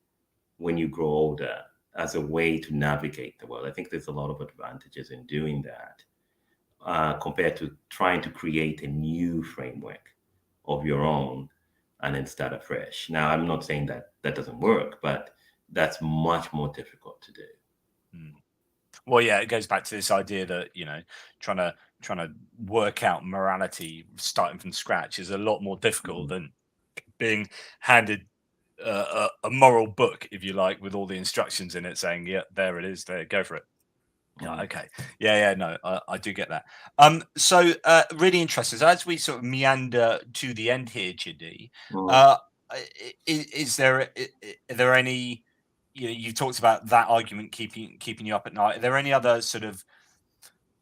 when you grow older as a way to navigate the world. I think there's a lot of advantages in doing that, compared to trying to create a new framework of your own and then start afresh. Now, I'm not saying that that doesn't work, but that's much more difficult to do. Mm. Well, yeah, it goes back to this idea that trying to work out morality starting from scratch is a lot more difficult Mhm. than being handed a moral book, if you like, with all the instructions in it, saying, "Yeah, there it is. There, go for it." Yeah, Mhm. okay. Yeah, no, I do get that. So really interesting. So as we sort of meander to the end here, Chidi, Mhm. uh, is there are there any, you talked about that argument keeping you up at night. Are there any other sort of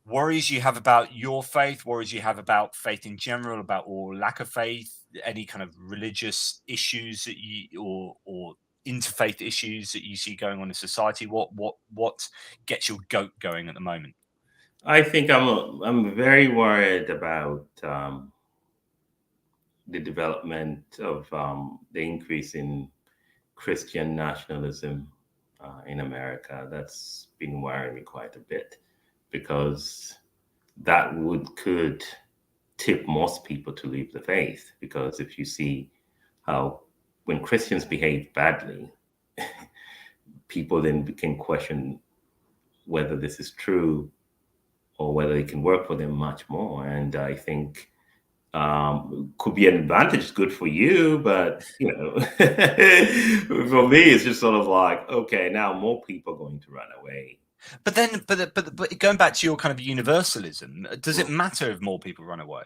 worries you have about your faith, worries you have about faith in general, about or lack of faith, any kind of religious issues that you or interfaith issues that you see going on in society? What gets your goat going at the moment? I think I'm very worried about the development of the increase in Christian nationalism in America. That's been worrying me quite a bit because that could tip most people to leave the faith. Because if you see how when Christians behave badly, people then can question whether this is true or whether it can work for them much more. And I think could be an advantage. It's good for you, but for me, it's just sort of like, okay, now more people are going to run away. But then, but going back to your kind of universalism, does it matter if more people run away?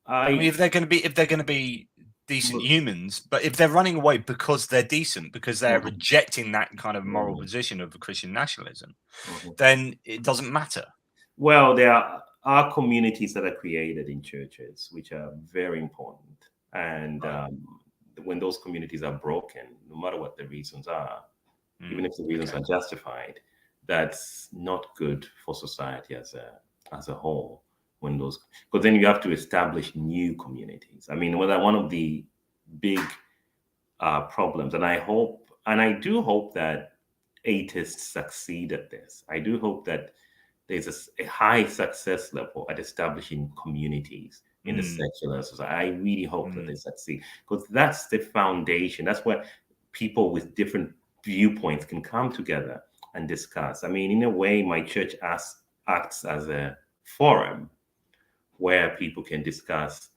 I mean, if they're going to be decent humans, but if they're running away because they're decent, because they're rejecting that kind of moral position of Christian nationalism, then it doesn't matter. Well, there are communities that are created in churches, which are very important. And when those communities are broken, no matter what the reasons are, even if the reasons are justified, that's not good for society as a whole. Because then you have to establish new communities. I mean, one of the big problems, and I do hope that atheists succeed at this. I do hope that there's a high success level at establishing communities in the secular society. I really hope that they succeed, because that's the foundation. That's where people with different viewpoints can come together and discuss. I mean, in a way, my church acts as a forum where people can discuss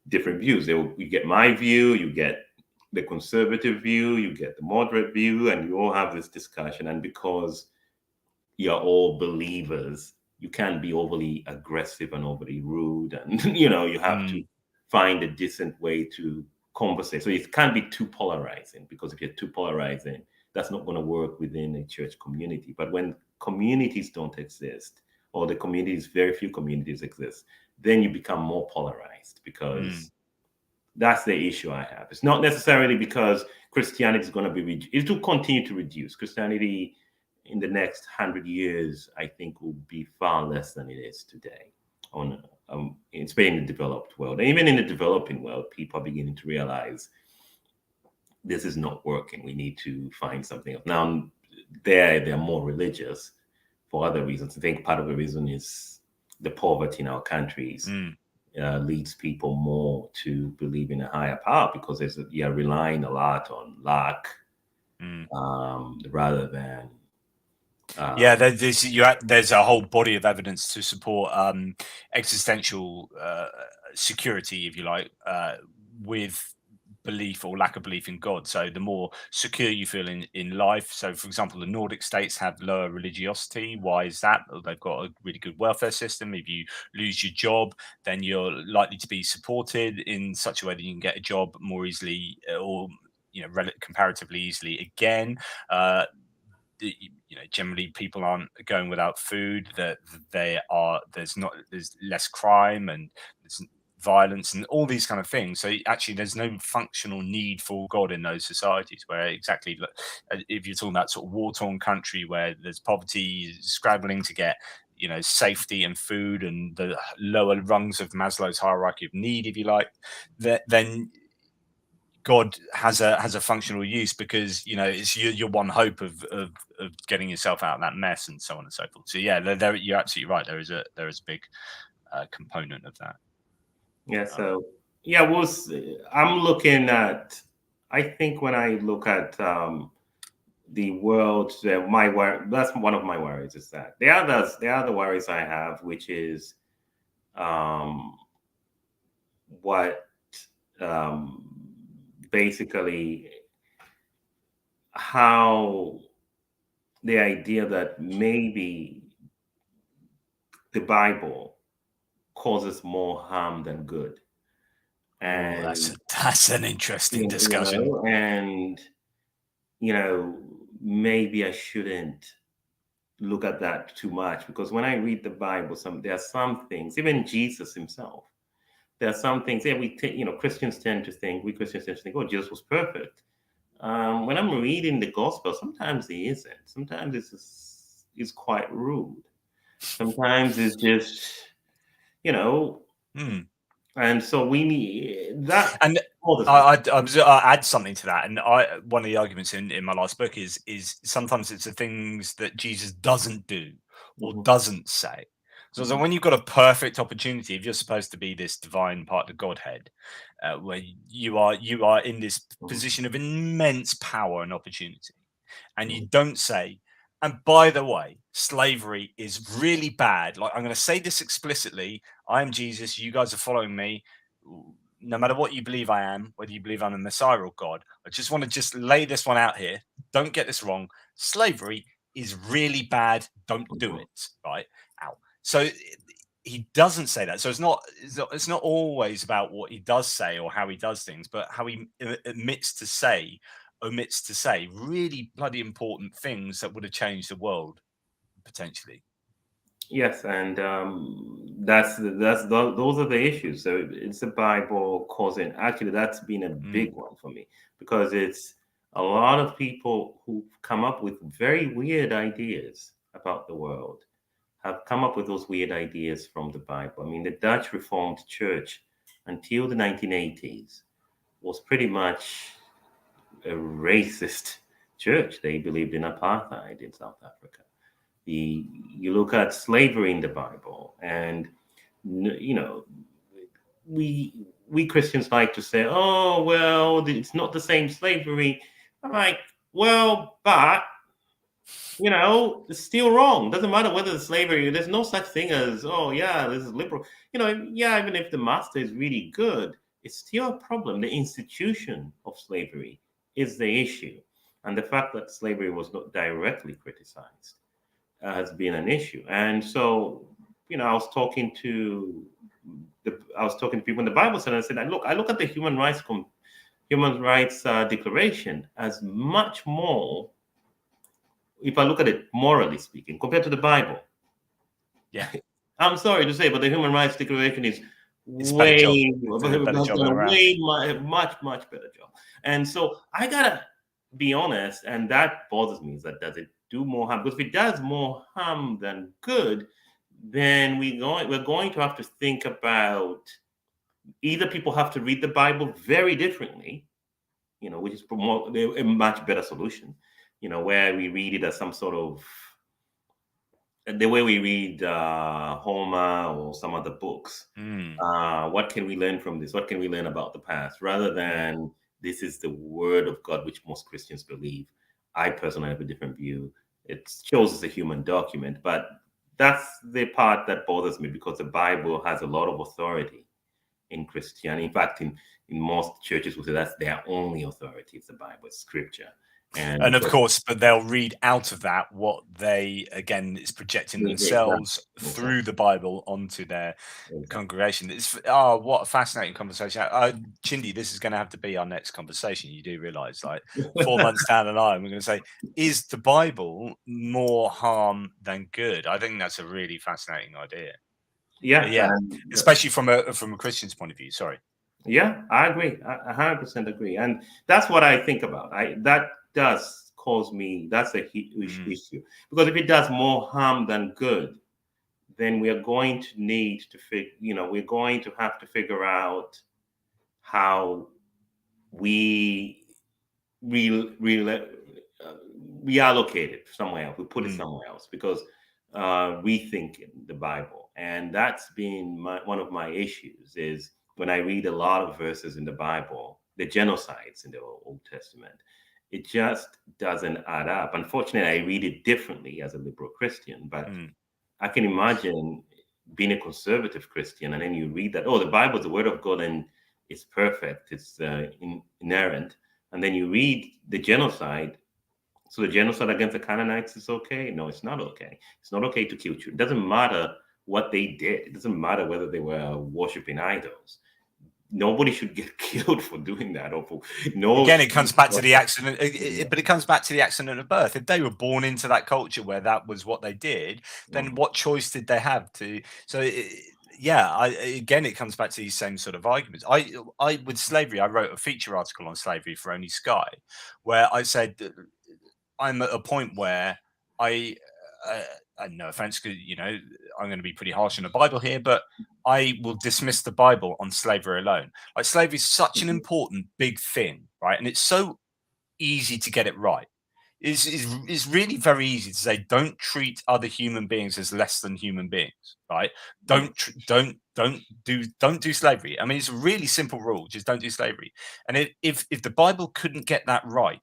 different views. You get my view, you get the conservative view, you get the moderate view, and you all have this discussion. And because you're all believers, you can't be overly aggressive and overly rude, and you have to find a decent way to conversate. So it can't be too polarizing, because if you're too polarizing, that's not going to work within a church community. But when communities don't exist, or the communities, very few communities exist, then you become more polarized, because that's the issue I have. It's not necessarily because Christianity is going to be it will continue to reduce. Christianity in the next 100 years, I think, will be far less than it is today, especially in the developed world. And even in the developing world, people are beginning to realize this is not working. We need to find something else. Now, they're more religious for other reasons. I think part of the reason is the poverty in our countries leads people more to believe in a higher power, because you're relying a lot on luck rather than there's a whole body of evidence to support existential security, if you like, with belief or lack of belief in God. So the more secure you feel in life. So, for example, the Nordic states have lower religiosity. Why is that? Well, they've got a really good welfare system. If you lose your job, then you're likely to be supported in such a way that you can get a job more easily, or comparatively easily again. Generally people aren't going without food, that there's less crime and there's violence and all these kind of things. So actually there's no functional need for God in those societies, where exactly, if you're talking about sort of war-torn country where there's poverty, scrabbling to get safety and food and the lower rungs of Maslow's hierarchy of need, if you like, then God has a functional use, because it's your one hope of getting yourself out of that mess, and so on and so forth. So yeah, you're absolutely right. There is a big component of that. Yeah. So yeah, I'm looking at. I think when I look at the world, that's one of my worries. Is that the other worries I have, which is what basically how the idea that maybe the Bible causes more harm than good. And that's an interesting discussion. And maybe I shouldn't look at that too much, because when I read the Bible, there are some things, even Jesus himself, there are some things. Yeah, Christians tend to think, oh, Jesus was perfect. When I'm reading the gospel, sometimes he isn't. Sometimes it's quite rude. Sometimes it's just, you know, Hmm. and so we need that. And I add something to that. And one of the arguments in my last book is sometimes it's the things that Jesus doesn't do or Mhm, doesn't say. So mhm, when you've got a perfect opportunity, if you're supposed to be this divine part of Godhead, where you are in this mhm, position of immense power and opportunity, and you mhm. don't say, and by the way, slavery is really bad. Like, I'm going to say this explicitly. I am Jesus. You guys are following me. No matter what you believe I am, whether you believe I'm a Messiah or God, I just want to just lay this one out here. Don't get this wrong. Slavery is really bad. Don't do Mhm. it. Right? Ow. So he doesn't say that. So it's not always about what he does say or how he does things, but how he omits to say really bloody important things that would have changed the world potentially. Yes, and those are the issues. So it's the Bible causing. Actually, that's been a Mm, big one for me, because it's a lot of people who come up with very weird ideas about the world have come up with those weird ideas from the Bible. I mean, the Dutch Reformed Church until the 1980s was pretty much a racist church. They believed in apartheid in South Africa. You look at slavery in the Bible, and you know, we Christians like to say, "Oh, well, it's not the same slavery." I'm like, well, but it's still wrong. Doesn't matter whether it's slavery. There's no such thing as, oh yeah, this is liberal. Yeah, even if the master is really good, it's still a problem. The institution of slavery is the issue, and the fact that slavery was not directly criticized has been an issue. And so, I was talking to people in the Bible Center, and I said, I look at the Human Rights Declaration as much more, if I look at it morally speaking, compared to the Bible. yeah, I'm sorry to say, but the Human Rights Declaration is it's a better way, job. It's a better has job done all a around. much better job. And so I gotta be honest, and that bothers me, is that does it do more harm? Because if it does more harm than good, then we're going to have to think about, either people have to read the Bible very differently, which is a much better solution, where we read it as some sort of, the way we read Homer or some other books. Mm, What can we learn from this? What can we learn about the past? Rather than, this is the word of God, which most Christians believe. I personally have a different view. It shows as a human document, but that's the part that bothers me, because the Bible has a lot of authority in Christianity. In fact, in most churches, will say that's their only authority. It's the Bible, it's Scripture, and and of course, but they'll read out of that what they, again, is projecting exactly, themselves exactly, through the Bible onto their exactly. congregation. What a fascinating conversation. Chindi, this is going to have to be our next conversation. You do realize, like, 4 months down the line, we're going to say, is the Bible more harm than good? I think that's a really fascinating idea. Yeah, Yeah, and especially from a Christian's point of view. Sorry. yeah, I agree. I 100% agree, and that's what I think about. That does cause me. That's a huge Mm, issue, because if it does more harm than good, then we are going to need to we're going to have to figure out how we re, re, uh, reallocate it somewhere else. We put it mm, somewhere else, because rethinking the Bible, and that's been one of my issues. Is when I read a lot of verses in the Bible, the genocides in the Old Testament, it just doesn't add up. Unfortunately, I read it differently as a liberal Christian, but mm, I can imagine being a conservative Christian, and then you read that, oh, the Bible is the Word of God and it's perfect, it's inerrant, and then you read the genocide. So the genocide against the Canaanites is okay? No, it's not okay. It's not okay to kill children. It doesn't matter what they did. It doesn't matter whether they were worshiping idols. nobody should get killed for doing that. Or for, no. Again, it comes back to the accident, but it comes back to the accident of birth. If they were born into that culture where that was what they did, then what choice did they have to? So, again, it comes back to these same sort of arguments. I with slavery, I wrote a feature article on slavery for Only Sky, where I said that I'm at a point where and no offense, because I'm going to be pretty harsh on the Bible here, but I will dismiss the Bible on slavery alone. Like, slavery is such an important big thing, right? And it's so easy to get it right. It's really very easy to say, don't treat other human beings as less than human beings, right? Don't do slavery. I mean, it's a really simple rule. Just don't do slavery. And if the Bible couldn't get that right,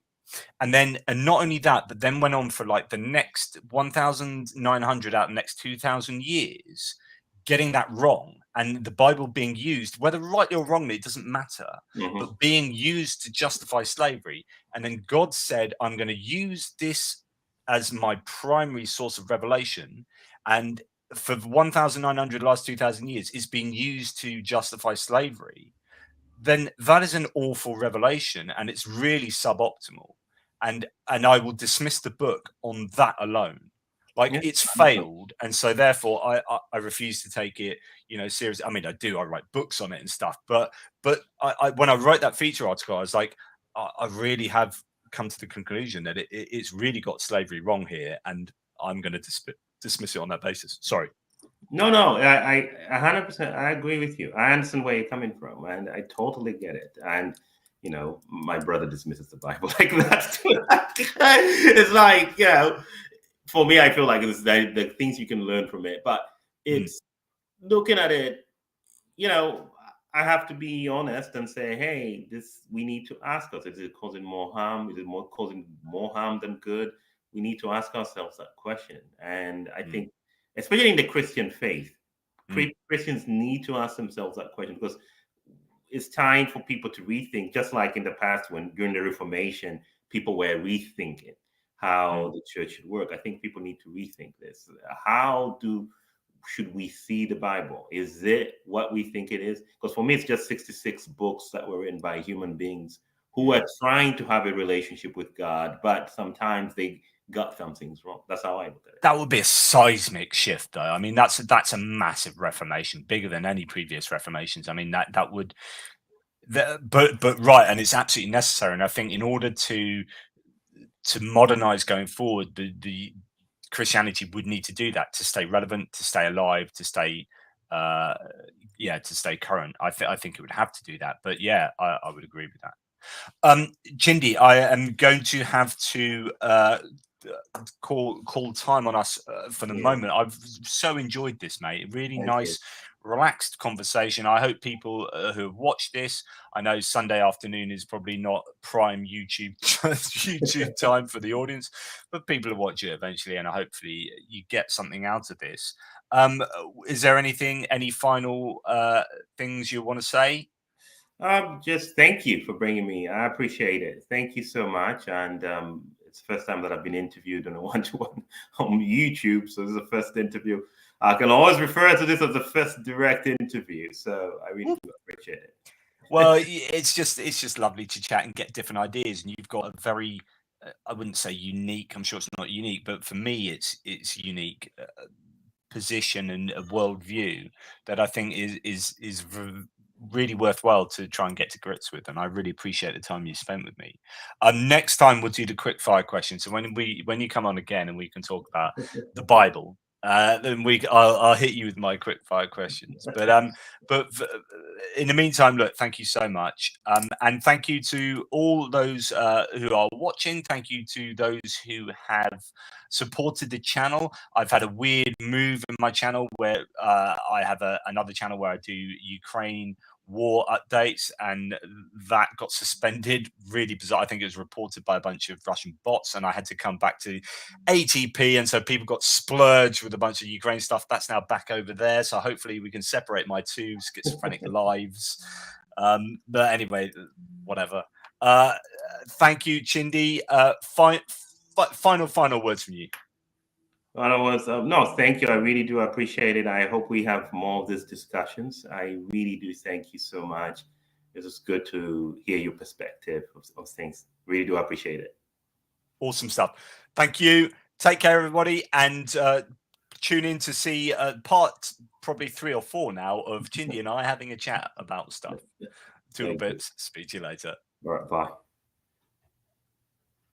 and not only that, but then went on for like the next 1,900 out of the next 2,000 years, getting that wrong, and the Bible being used, whether rightly or wrongly, it doesn't matter, but being used to justify slavery. And then God said, I'm going to use this as my primary source of revelation. And for 1,900 last 2,000 years, it's been used to justify slavery. Then that is an awful revelation, and it's really suboptimal. And I will dismiss the book on that alone. Like, it's failed, and so therefore I refuse to take it, seriously. I mean, I write books on it and stuff, but I when I wrote that feature article, I was like, I really have come to the conclusion that it's really got slavery wrong here, and I'm going to dismiss it on that basis. Sorry. No, I 100%, I agree with you. I understand where you're coming from, and I totally get it. And my brother dismisses the Bible like that too. It's like, for me, I feel like it's the things you can learn from it, but it's looking at it. I have to be honest and say, hey, we need to ask us: is it causing more harm? Is it causing more harm than good? We need to ask ourselves that question, and I think, especially in the Christian faith, Christians need to ask themselves that question, because it's time for people to rethink, just like in the past when during the Reformation, people were rethinking how the church should work. I think people need to rethink this. Should we see the Bible? Is it what we think it is? Because for me, it's just 66 books that were written by human beings who are trying to have a relationship with God, but sometimes they got some things wrong. That's how I look at it. That would be a seismic shift, though. I mean, that's a massive reformation, bigger than any previous reformations. I mean, that would, but right, and it's absolutely necessary. And I think in order to modernize going forward, the Christianity would need to do that to stay relevant, to stay alive, to stay to stay current. I think it would have to do that. But yeah, I would agree with that. Chindi, I am going to have to call time on us for the moment. I've so enjoyed this, mate. Really nice, relaxed conversation. I hope people who have watched this, I know Sunday afternoon is probably not prime YouTube time for the audience, but people will watch it eventually, and hopefully you get something out of this. Is there any final things you want to say? Just thank you for bringing me. I appreciate it. Thank you so much. And it's the first time that I've been interviewed on a one-to-one on YouTube. So this is the first interview. I can always refer to this as the first direct interview. So I really do appreciate it. Well, it's just lovely to chat and get different ideas. And you've got a very, I wouldn't say unique, I'm sure it's not unique, but for me, it's unique position and a worldview that I think is really worthwhile to try and get to grips with, and I really appreciate the time you spent with me. Next time we'll do the quick fire questions. So when you come on again and we can talk about the Bible, then I'll hit you with my quick fire questions. But in the meantime, look, thank you so much, and thank you to all those who are watching. Thank you to those who have supported the channel. I've had a weird move in my channel where I have another channel where I do Ukraine war updates, and that got suspended. Really bizarre. I think it was reported by a bunch of Russian bots, and I had to come back to ATP, and so people got splurged with a bunch of Ukraine stuff. That's now back over there, so hopefully we can separate my two schizophrenic lives. But anyway, whatever. Thank you, Chindi. Final words from you. No, thank you. I really do appreciate it. I hope we have more of these discussions. I really do thank you so much. It was good to hear your perspective of things. Really do appreciate it. Awesome stuff. Thank you. Take care, everybody, and tune in to see part probably 3 or 4 now of Chindi and I having a chat about stuff. Toodle bits. Speak to you later. All right, bye.